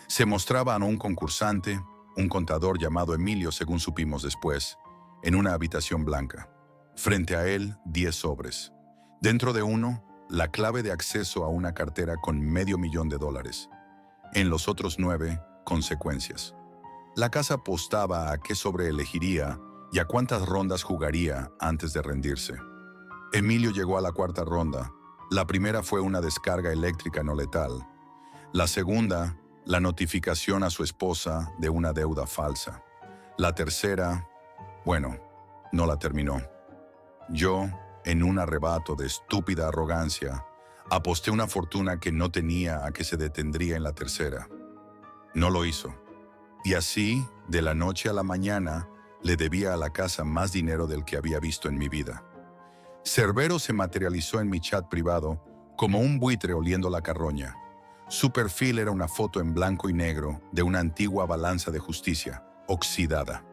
Se mostraba a un concursante, un contador llamado Emilio, según supimos después, en una habitación blanca. Frente a él, 10 sobres. Dentro de uno, la clave de acceso a una cartera con $500,000. En los otros 9, consecuencias. La casa apostaba a qué sobre elegiría y a cuántas rondas jugaría antes de rendirse. Emilio llegó a la cuarta ronda. La primera fue una descarga eléctrica no letal. La segunda, la notificación a su esposa de una deuda falsa. La tercera, bueno, no la terminó. Yo, en un arrebato de estúpida arrogancia, aposté una fortuna que no tenía a que se detendría en la tercera. No lo hizo. Y así, de la noche a la mañana, le debía a la casa más dinero del que había visto en mi vida. Cerbero se materializó en mi chat privado como un buitre oliendo la carroña. Su perfil era una foto en blanco y negro de una antigua balanza de justicia, oxidada.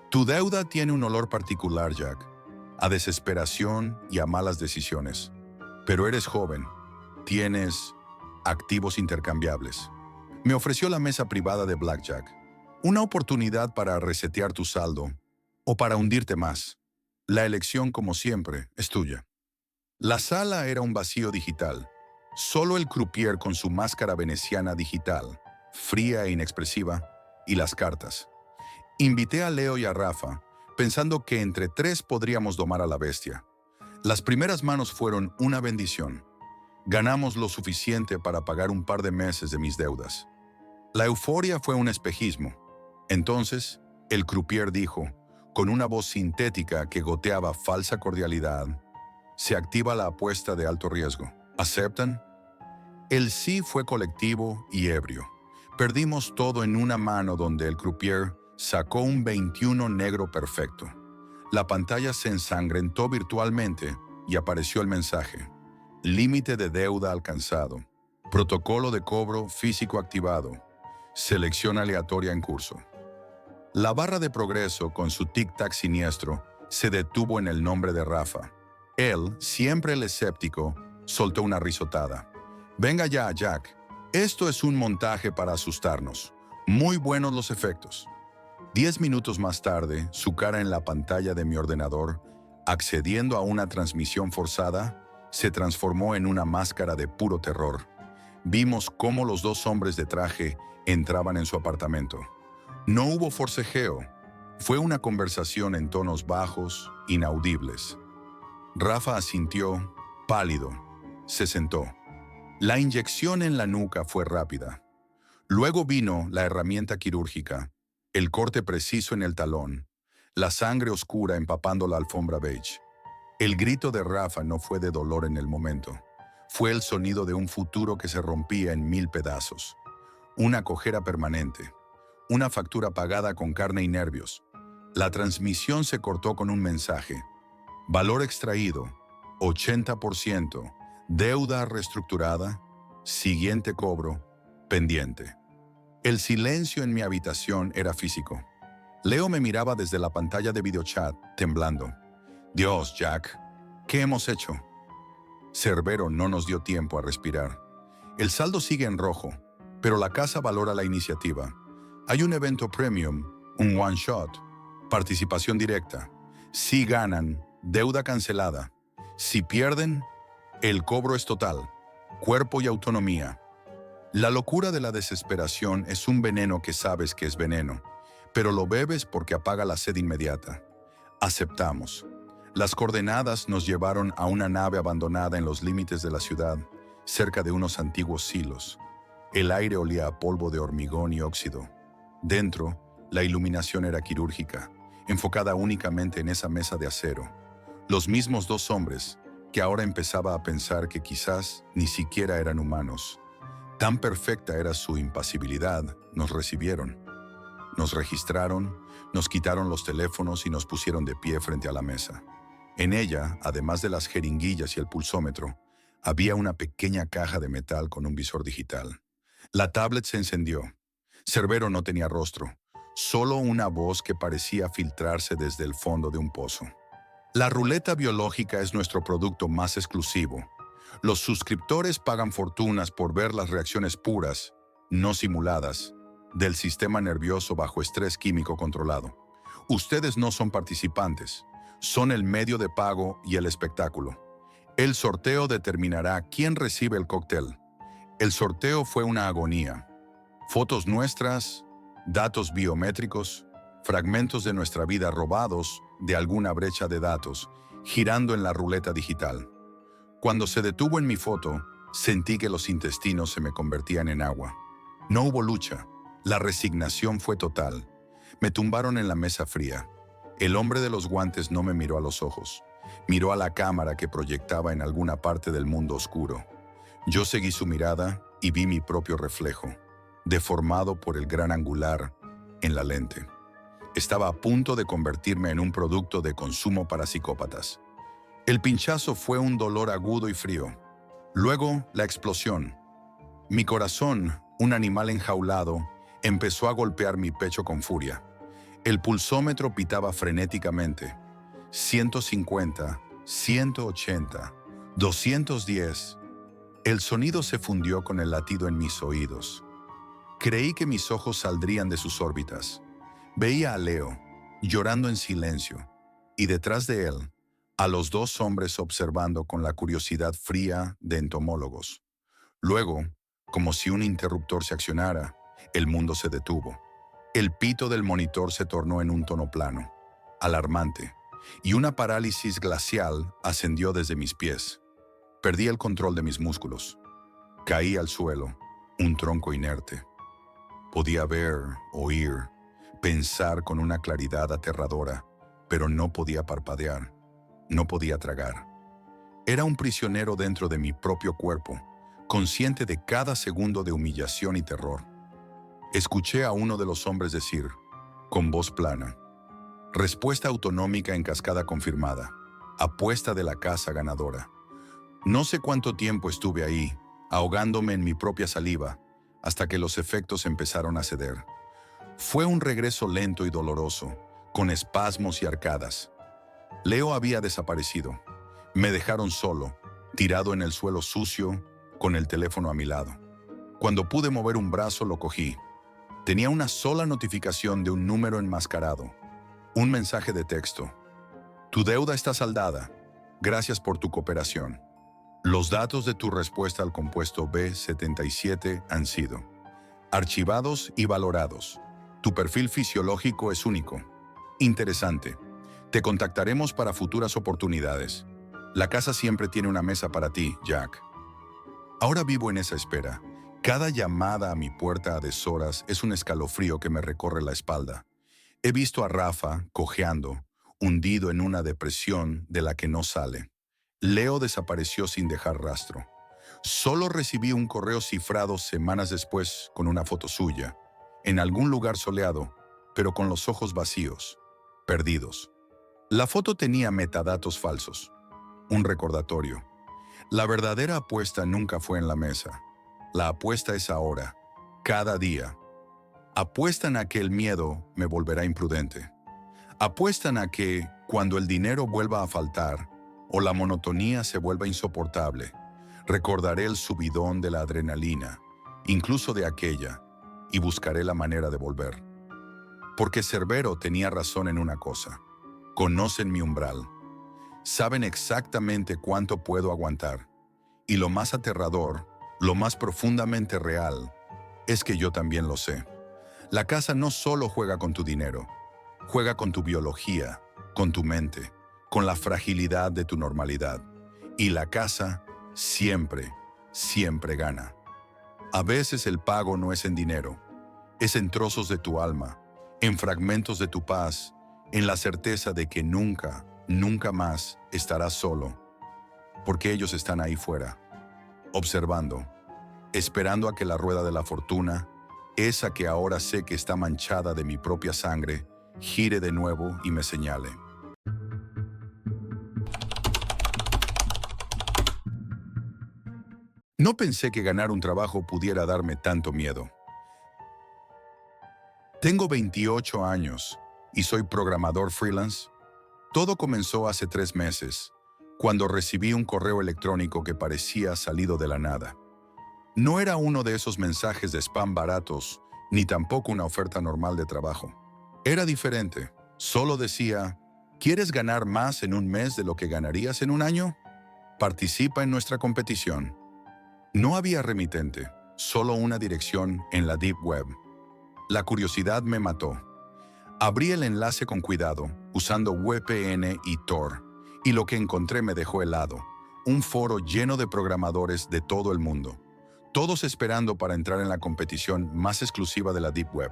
Tu deuda tiene un olor particular, Jack, a desesperación y a malas decisiones. Pero eres joven, tienes activos intercambiables. Me ofreció la mesa privada de Blackjack, una oportunidad para resetear tu saldo o para hundirte más. La elección, como siempre, es tuya. La sala era un vacío digital. Solo el croupier con su máscara veneciana digital, fría e inexpresiva, y las cartas. Invité a Leo y a Rafa, pensando que entre 3 podríamos domar a la bestia. Las primeras manos fueron una bendición. Ganamos lo suficiente para pagar un par de meses de mis deudas. La euforia fue un espejismo. Entonces, el croupier dijo, con una voz sintética que goteaba falsa cordialidad, se activa la apuesta de alto riesgo. ¿Aceptan? El sí fue colectivo y ebrio. Perdimos todo en una mano donde el croupier sacó un 21 negro perfecto. La pantalla se ensangrentó virtualmente y apareció el mensaje. Límite de deuda alcanzado. Protocolo de cobro físico activado. Selección aleatoria en curso. La barra de progreso, con su tic-tac siniestro, se detuvo en el nombre de Rafa. Él, siempre el escéptico, soltó una risotada. Venga ya, Jack. Esto es un montaje para asustarnos. Muy buenos los efectos. 10 minutos más tarde, su cara en la pantalla de mi ordenador, accediendo a una transmisión forzada, se transformó en una máscara de puro terror. Vimos cómo los 2 hombres de traje entraban en su apartamento. No hubo forcejeo. Fue una conversación en tonos bajos, inaudibles. Rafa asintió, pálido. Se sentó. La inyección en la nuca fue rápida. Luego vino la herramienta quirúrgica, el corte preciso en el talón, la sangre oscura empapando la alfombra beige. El grito de Rafa no fue de dolor en el momento. Fue el sonido de un futuro que se rompía en 1000 pedazos. Una cojera permanente. Una factura pagada con carne y nervios. La transmisión se cortó con un mensaje. Valor extraído, 80%. Deuda reestructurada. Siguiente cobro, pendiente. El silencio en mi habitación era físico. Leo me miraba desde la pantalla de videochat, temblando. Dios, Jack, ¿qué hemos hecho? Cerbero no nos dio tiempo a respirar. El saldo sigue en rojo, pero la casa valora la iniciativa. Hay un evento premium, un one shot, participación directa. Si ganan, deuda cancelada. Si pierden, el cobro es total, cuerpo y autonomía. La locura de la desesperación es un veneno que sabes que es veneno, pero lo bebes porque apaga la sed inmediata. Aceptamos. Las coordenadas nos llevaron a una nave abandonada en los límites de la ciudad, cerca de unos antiguos silos. El aire olía a polvo de hormigón y óxido. Dentro, la iluminación era quirúrgica, enfocada únicamente en esa mesa de acero. Los mismos dos hombres, que ahora empezaba a pensar que quizás ni siquiera eran humanos. Tan perfecta era su impasibilidad, nos recibieron. Nos registraron, nos quitaron los teléfonos y nos pusieron de pie frente a la mesa. En ella, además de las jeringuillas y el pulsómetro, había una pequeña caja de metal con un visor digital. La tablet se encendió. Cerbero no tenía rostro, solo una voz que parecía filtrarse desde el fondo de un pozo. La ruleta biológica es nuestro producto más exclusivo. Los suscriptores pagan fortunas por ver las reacciones puras, no simuladas, del sistema nervioso bajo estrés químico controlado. Ustedes no son participantes, son el medio de pago y el espectáculo. El sorteo determinará quién recibe el cóctel. El sorteo fue una agonía. Fotos nuestras, datos biométricos, fragmentos de nuestra vida robados de alguna brecha de datos, girando en la ruleta digital. Cuando se detuvo en mi foto, sentí que los intestinos se me convertían en agua. No hubo lucha. La resignación fue total. Me tumbaron en la mesa fría. El hombre de los guantes no me miró a los ojos. Miró a la cámara que proyectaba en alguna parte del mundo oscuro. Yo seguí su mirada y vi mi propio reflejo, deformado por el gran angular en la lente. Estaba a punto de convertirme en un producto de consumo para psicópatas. El pinchazo fue un dolor agudo y frío. Luego, la explosión. Mi corazón, un animal enjaulado, empezó a golpear mi pecho con furia. El pulsómetro pitaba frenéticamente. 150, 180, 210. El sonido se fundió con el latido en mis oídos. Creí que mis ojos saldrían de sus órbitas. Veía a Leo, llorando en silencio, y detrás de él, a los dos hombres observando con la curiosidad fría de entomólogos. Luego, como si un interruptor se accionara, el mundo se detuvo. El pito del monitor se tornó en un tono plano, alarmante, y una parálisis glacial ascendió desde mis pies. Perdí el control de mis músculos. Caí al suelo, un tronco inerte. Podía ver, oír, pensar con una claridad aterradora, pero no podía parpadear, no podía tragar. Era un prisionero dentro de mi propio cuerpo, consciente de cada segundo de humillación y terror. Escuché a uno de los hombres decir, con voz plana, respuesta autonómica en cascada confirmada, apuesta de la casa ganadora. No sé cuánto tiempo estuve ahí, ahogándome en mi propia saliva, hasta que los efectos empezaron a ceder. Fue un regreso lento y doloroso, con espasmos y arcadas. Leo había desaparecido. Me dejaron solo, tirado en el suelo sucio, con el teléfono a mi lado. Cuando pude mover un brazo, lo cogí. Tenía una sola notificación de un número enmascarado. Un mensaje de texto. Tu deuda está saldada. Gracias por tu cooperación. Los datos de tu respuesta al compuesto B77 han sido archivados y valorados. Tu perfil fisiológico es único. Interesante. Te contactaremos para futuras oportunidades. La casa siempre tiene una mesa para ti, Jack. Ahora vivo en esa espera. Cada llamada a mi puerta a deshoras es un escalofrío que me recorre la espalda. He visto a Rafa cojeando, hundido en una depresión de la que no sale. Leo desapareció sin dejar rastro. Solo recibí un correo cifrado semanas después con una foto suya, en algún lugar soleado, pero con los ojos vacíos, perdidos. La foto tenía metadatos falsos, un recordatorio. La verdadera apuesta nunca fue en la mesa. La apuesta es ahora, cada día. Apuestan a que el miedo me volverá imprudente. Apuestan a que, cuando el dinero vuelva a faltar, o la monotonía se vuelva insoportable, recordaré el subidón de la adrenalina, incluso de aquella, y buscaré la manera de volver. Porque Cerbero tenía razón en una cosa. Conocen mi umbral. Saben exactamente cuánto puedo aguantar. Y lo más aterrador, lo más profundamente real, es que yo también lo sé. La casa no solo juega con tu dinero, juega con tu biología, con tu mente, con la fragilidad de tu normalidad. Y la casa siempre, siempre gana. A veces el pago no es en dinero, Es en trozos de tu alma, en fragmentos de tu paz, en la certeza de que nunca, nunca más estarás solo, porque ellos están ahí fuera, observando, esperando a que la rueda de la fortuna, esa que ahora sé que está manchada de mi propia sangre, gire de nuevo y me señale. No pensé que ganar un trabajo pudiera darme tanto miedo. Tengo 28 años y soy programador freelance. Todo comenzó hace 3 meses, cuando recibí un correo electrónico que parecía salido de la nada. No era uno de esos mensajes de spam baratos, ni tampoco una oferta normal de trabajo. Era diferente. Solo decía, ¿quieres ganar más en un mes de lo que ganarías en un año? Participa en nuestra competición. No había remitente, solo una dirección en la Deep Web. La curiosidad me mató. Abrí el enlace con cuidado, usando VPN y Tor, y lo que encontré me dejó helado. Un foro lleno de programadores de todo el mundo, todos esperando para entrar en la competición más exclusiva de la Deep Web.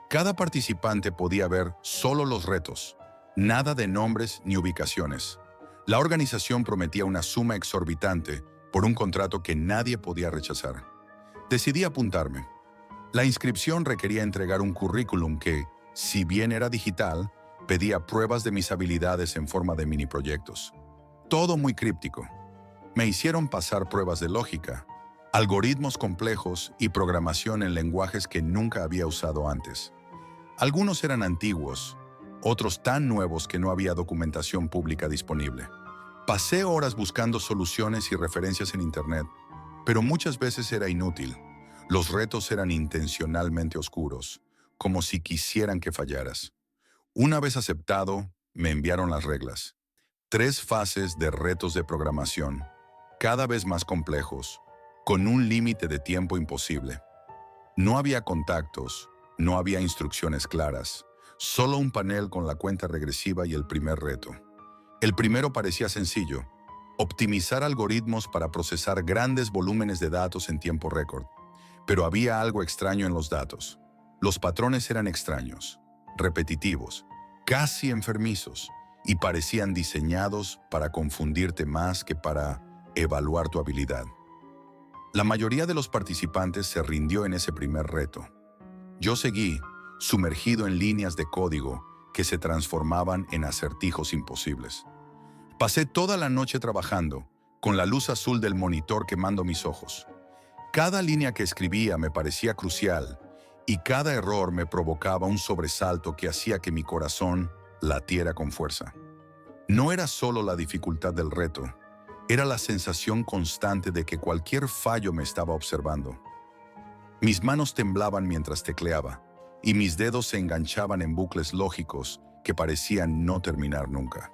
Cada participante podía ver solo los retos, nada de nombres ni ubicaciones. La organización prometía una suma exorbitante por un contrato que nadie podía rechazar. Decidí apuntarme. La inscripción requería entregar un currículum que, si bien era digital, pedía pruebas de mis habilidades en forma de mini proyectos. Todo muy críptico. Me hicieron pasar pruebas de lógica, algoritmos complejos y programación en lenguajes que nunca había usado antes. Algunos eran antiguos, otros tan nuevos que no había documentación pública disponible. Pasé horas buscando soluciones y referencias en Internet, pero muchas veces era inútil. Los retos eran intencionalmente oscuros, como si quisieran que fallaras. Una vez aceptado, me enviaron las reglas. 3 fases de retos de programación, cada vez más complejos, con un límite de tiempo imposible. No había contactos, no había instrucciones claras, solo un panel con la cuenta regresiva y el primer reto. El primero parecía sencillo: optimizar algoritmos para procesar grandes volúmenes de datos en tiempo récord. Pero había algo extraño en los datos. Los patrones eran extraños, repetitivos, casi enfermizos, y parecían diseñados para confundirte más que para evaluar tu habilidad. La mayoría de los participantes se rindió en ese primer reto. Yo seguí, sumergido en líneas de código que se transformaban en acertijos imposibles. Pasé toda la noche trabajando, con la luz azul del monitor quemando mis ojos. Cada línea que escribía me parecía crucial, y cada error me provocaba un sobresalto que hacía que mi corazón latiera con fuerza. No era solo la dificultad del reto, era la sensación constante de que cualquier fallo me estaba observando. Mis manos temblaban mientras tecleaba, y mis dedos se enganchaban en bucles lógicos que parecían no terminar nunca.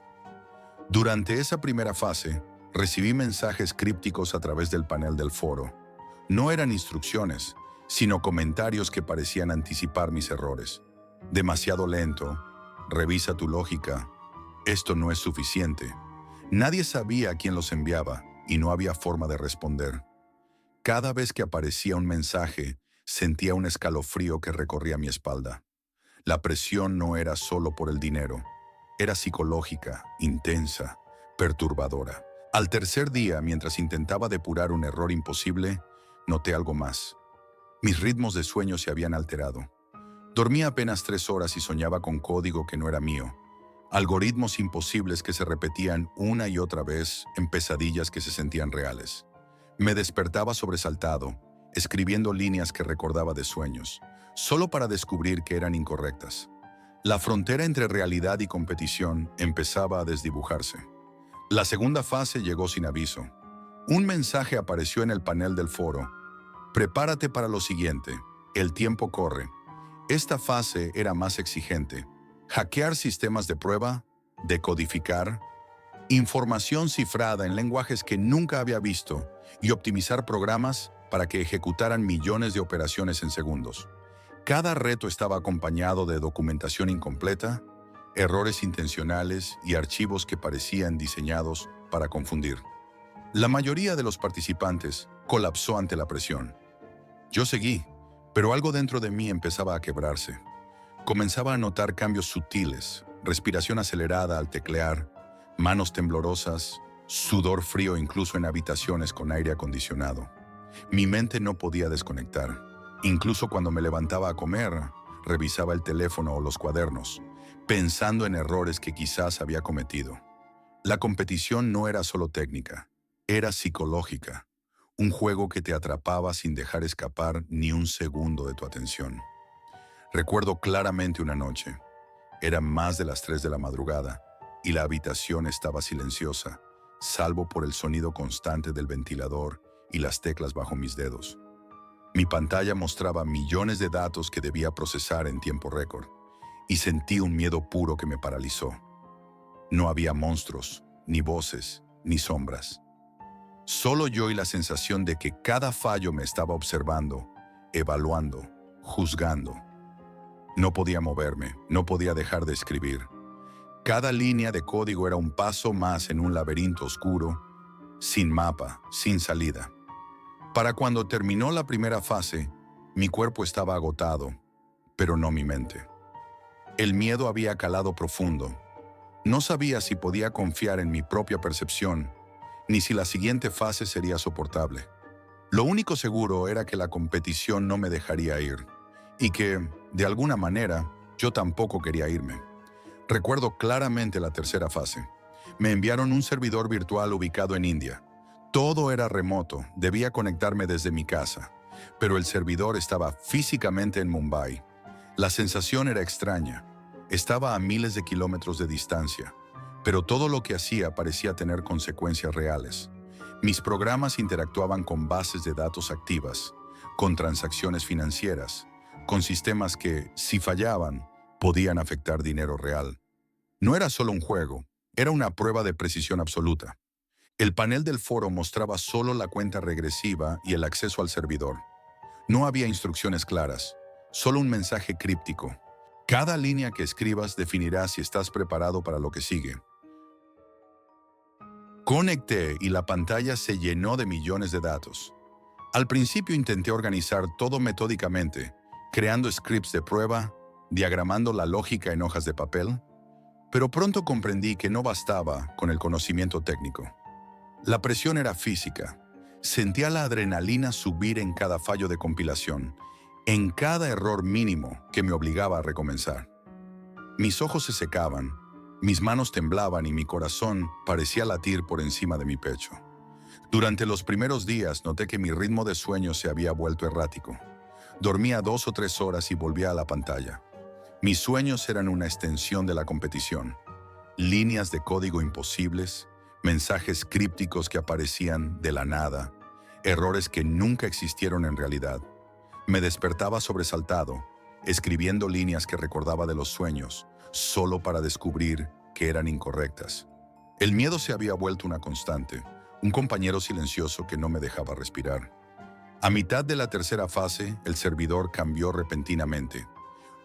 Durante esa primera fase, recibí mensajes crípticos a través del panel del foro. No eran instrucciones, sino comentarios que parecían anticipar mis errores. Demasiado lento, revisa tu lógica, esto no es suficiente. Nadie sabía a quién los enviaba y no había forma de responder. Cada vez que aparecía un mensaje, sentía un escalofrío que recorría mi espalda. La presión no era solo por el dinero, era psicológica, intensa, perturbadora. Al tercer día, mientras intentaba depurar un error imposible, noté algo más. Mis ritmos de sueño se habían alterado. Dormía apenas 3 horas y soñaba con código que no era mío. Algoritmos imposibles que se repetían una y otra vez en pesadillas que se sentían reales. Me despertaba sobresaltado, escribiendo líneas que recordaba de sueños, solo para descubrir que eran incorrectas. La frontera entre realidad y competición empezaba a desdibujarse. La segunda fase llegó sin aviso. Un mensaje apareció en el panel del foro. Prepárate para lo siguiente, el tiempo corre. Esta fase era más exigente. Hackear sistemas de prueba, decodificar, información cifrada en lenguajes que nunca había visto y optimizar programas para que ejecutaran millones de operaciones en segundos. Cada reto estaba acompañado de documentación incompleta, errores intencionales y archivos que parecían diseñados para confundir. La mayoría de los participantes colapsó ante la presión. Yo seguí, Pero algo dentro de mí empezaba a quebrarse. Comenzaba a notar cambios sutiles, respiración acelerada al teclear, manos temblorosas, sudor frío incluso en habitaciones con aire acondicionado. Mi mente no podía desconectar. Incluso cuando me levantaba a comer, revisaba el teléfono o los cuadernos, pensando en errores que quizás había cometido. La competición no era solo técnica, era psicológica, un juego que te atrapaba sin dejar escapar ni un segundo de tu atención. Recuerdo claramente una noche. Eran más de las 3 de la madrugada y la habitación estaba silenciosa, salvo por el sonido constante del ventilador y las teclas bajo mis dedos. Mi pantalla mostraba millones de datos que debía procesar en tiempo récord y sentí un miedo puro que me paralizó. No había monstruos, ni voces, ni sombras. Solo yo y la sensación de que cada fallo me estaba observando, evaluando, juzgando. No podía moverme, no podía dejar de escribir. Cada línea de código era un paso más en un laberinto oscuro, sin mapa, sin salida. Para cuando terminó la primera fase, mi cuerpo estaba agotado, pero no mi mente. El miedo había calado profundo. No sabía si podía confiar en mi propia percepción, ni si la siguiente fase sería soportable. Lo único seguro era que la competición no me dejaría ir, y que, de alguna manera, yo tampoco quería irme. Recuerdo claramente la tercera fase. Me enviaron un servidor virtual ubicado en India. Todo era remoto, debía conectarme desde mi casa, pero el servidor estaba físicamente en Mumbai. La sensación era extraña. Estaba a miles de kilómetros de distancia, pero todo lo que hacía parecía tener consecuencias reales. Mis programas interactuaban con bases de datos activas, con transacciones financieras, con sistemas que, si fallaban, podían afectar dinero real. No era solo un juego, era una prueba de precisión absoluta. El panel del foro mostraba solo la cuenta regresiva y el acceso al servidor. No había instrucciones claras, solo un mensaje críptico. Cada línea que escribas definirá si estás preparado para lo que sigue. Conecté y la pantalla se llenó de millones de datos. Al principio intenté organizar todo metódicamente, creando scripts de prueba, diagramando la lógica en hojas de papel, pero pronto comprendí que no bastaba con el conocimiento técnico. La presión era física. Sentía la adrenalina subir en cada fallo de compilación, en cada error mínimo que me obligaba a recomenzar. Mis ojos se secaban, mis manos temblaban y mi corazón parecía latir por encima de mi pecho. Durante los primeros días noté que mi ritmo de sueño se había vuelto errático. Dormía 2 o 3 horas y volvía a la pantalla. Mis sueños eran una extensión de la competición. Líneas de código imposibles, mensajes crípticos que aparecían de la nada, errores que nunca existieron en realidad. Me despertaba sobresaltado, escribiendo líneas que recordaba de los sueños, solo para descubrir que eran incorrectas. El miedo se había vuelto una constante, un compañero silencioso que no me dejaba respirar. A mitad de la tercera fase, el servidor cambió repentinamente.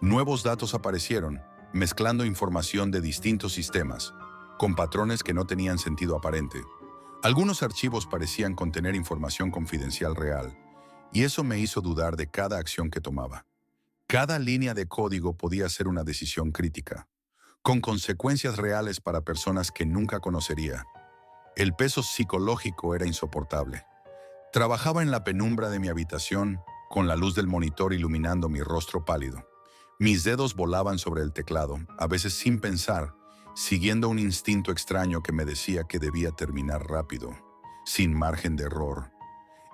Nuevos datos aparecieron, mezclando información de distintos sistemas, con patrones que no tenían sentido aparente. Algunos archivos parecían contener información confidencial real, y eso me hizo dudar de cada acción que tomaba. Cada línea de código podía ser una decisión crítica, con consecuencias reales para personas que nunca conocería. El peso psicológico era insoportable. Trabajaba en la penumbra de mi habitación, con la luz del monitor iluminando mi rostro pálido. Mis dedos volaban sobre el teclado, a veces sin pensar, siguiendo un instinto extraño que me decía que debía terminar rápido, sin margen de error.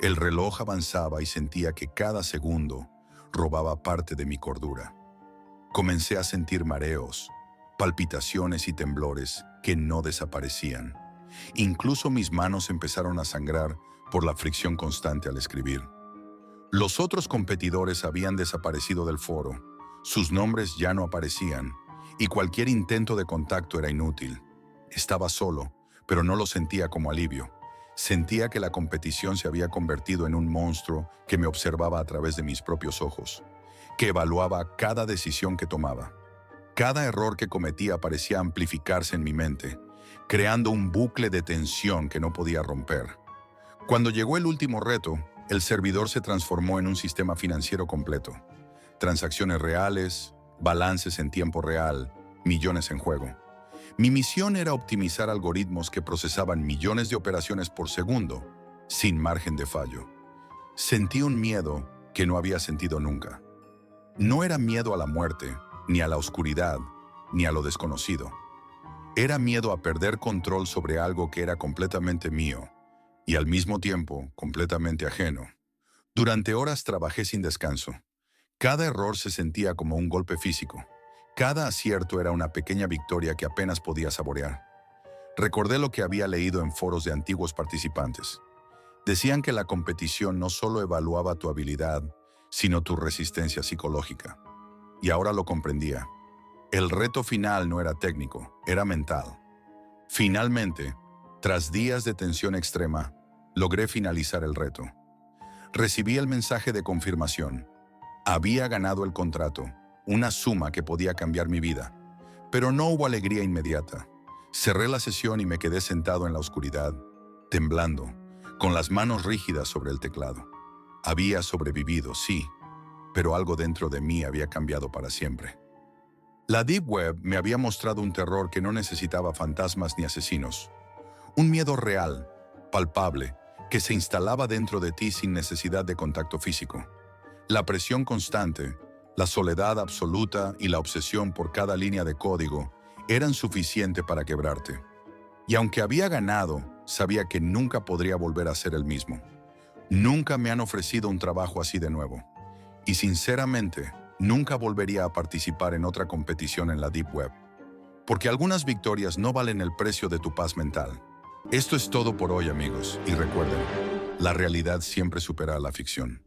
El reloj avanzaba y sentía que cada segundo robaba parte de mi cordura. Comencé a sentir mareos, palpitaciones y temblores que no desaparecían. Incluso mis manos empezaron a sangrar por la fricción constante al escribir. Los otros competidores habían desaparecido del foro. Sus nombres ya no aparecían, y cualquier intento de contacto era inútil. Estaba solo, pero no lo sentía como alivio. Sentía que la competición se había convertido en un monstruo que me observaba a través de mis propios ojos, que evaluaba cada decisión que tomaba. Cada error que cometía parecía amplificarse en mi mente, creando un bucle de tensión que no podía romper. Cuando llegó el último reto, El servidor se transformó en un sistema financiero completo. Transacciones reales, balances en tiempo real, millones en juego. Mi misión era optimizar algoritmos que procesaban millones de operaciones por segundo, sin margen de fallo. Sentí un miedo que no había sentido nunca. No era miedo a la muerte, ni a la oscuridad, ni a lo desconocido. Era miedo a perder control sobre algo que era completamente mío y al mismo tiempo completamente ajeno. Durante horas trabajé sin descanso. Cada error se sentía como un golpe físico. Cada acierto era una pequeña victoria que apenas podía saborear. Recordé lo que había leído en foros de antiguos participantes. Decían que la competición no solo evaluaba tu habilidad, sino tu resistencia psicológica. Y ahora lo comprendía. El reto final no era técnico, era mental. Finalmente, tras días de tensión extrema, logré finalizar el reto. Recibí el mensaje de confirmación. Había ganado el contrato, una suma que podía cambiar mi vida. Pero no hubo alegría inmediata. Cerré la sesión y me quedé sentado en la oscuridad, temblando, con las manos rígidas sobre el teclado. Había sobrevivido, sí, pero algo dentro de mí había cambiado para siempre. La Deep Web me había mostrado un terror que no necesitaba fantasmas ni asesinos. Un miedo real, palpable, que se instalaba dentro de ti sin necesidad de contacto físico. La presión constante, la soledad absoluta y la obsesión por cada línea de código eran suficientes para quebrarte. Y aunque había ganado, sabía que nunca podría volver a ser el mismo. Nunca me han ofrecido un trabajo así de nuevo. Y sinceramente, nunca volvería a participar en otra competición en la Deep Web. Porque algunas victorias no valen el precio de tu paz mental. Esto es todo por hoy, amigos, y recuerden, la realidad siempre supera a la ficción.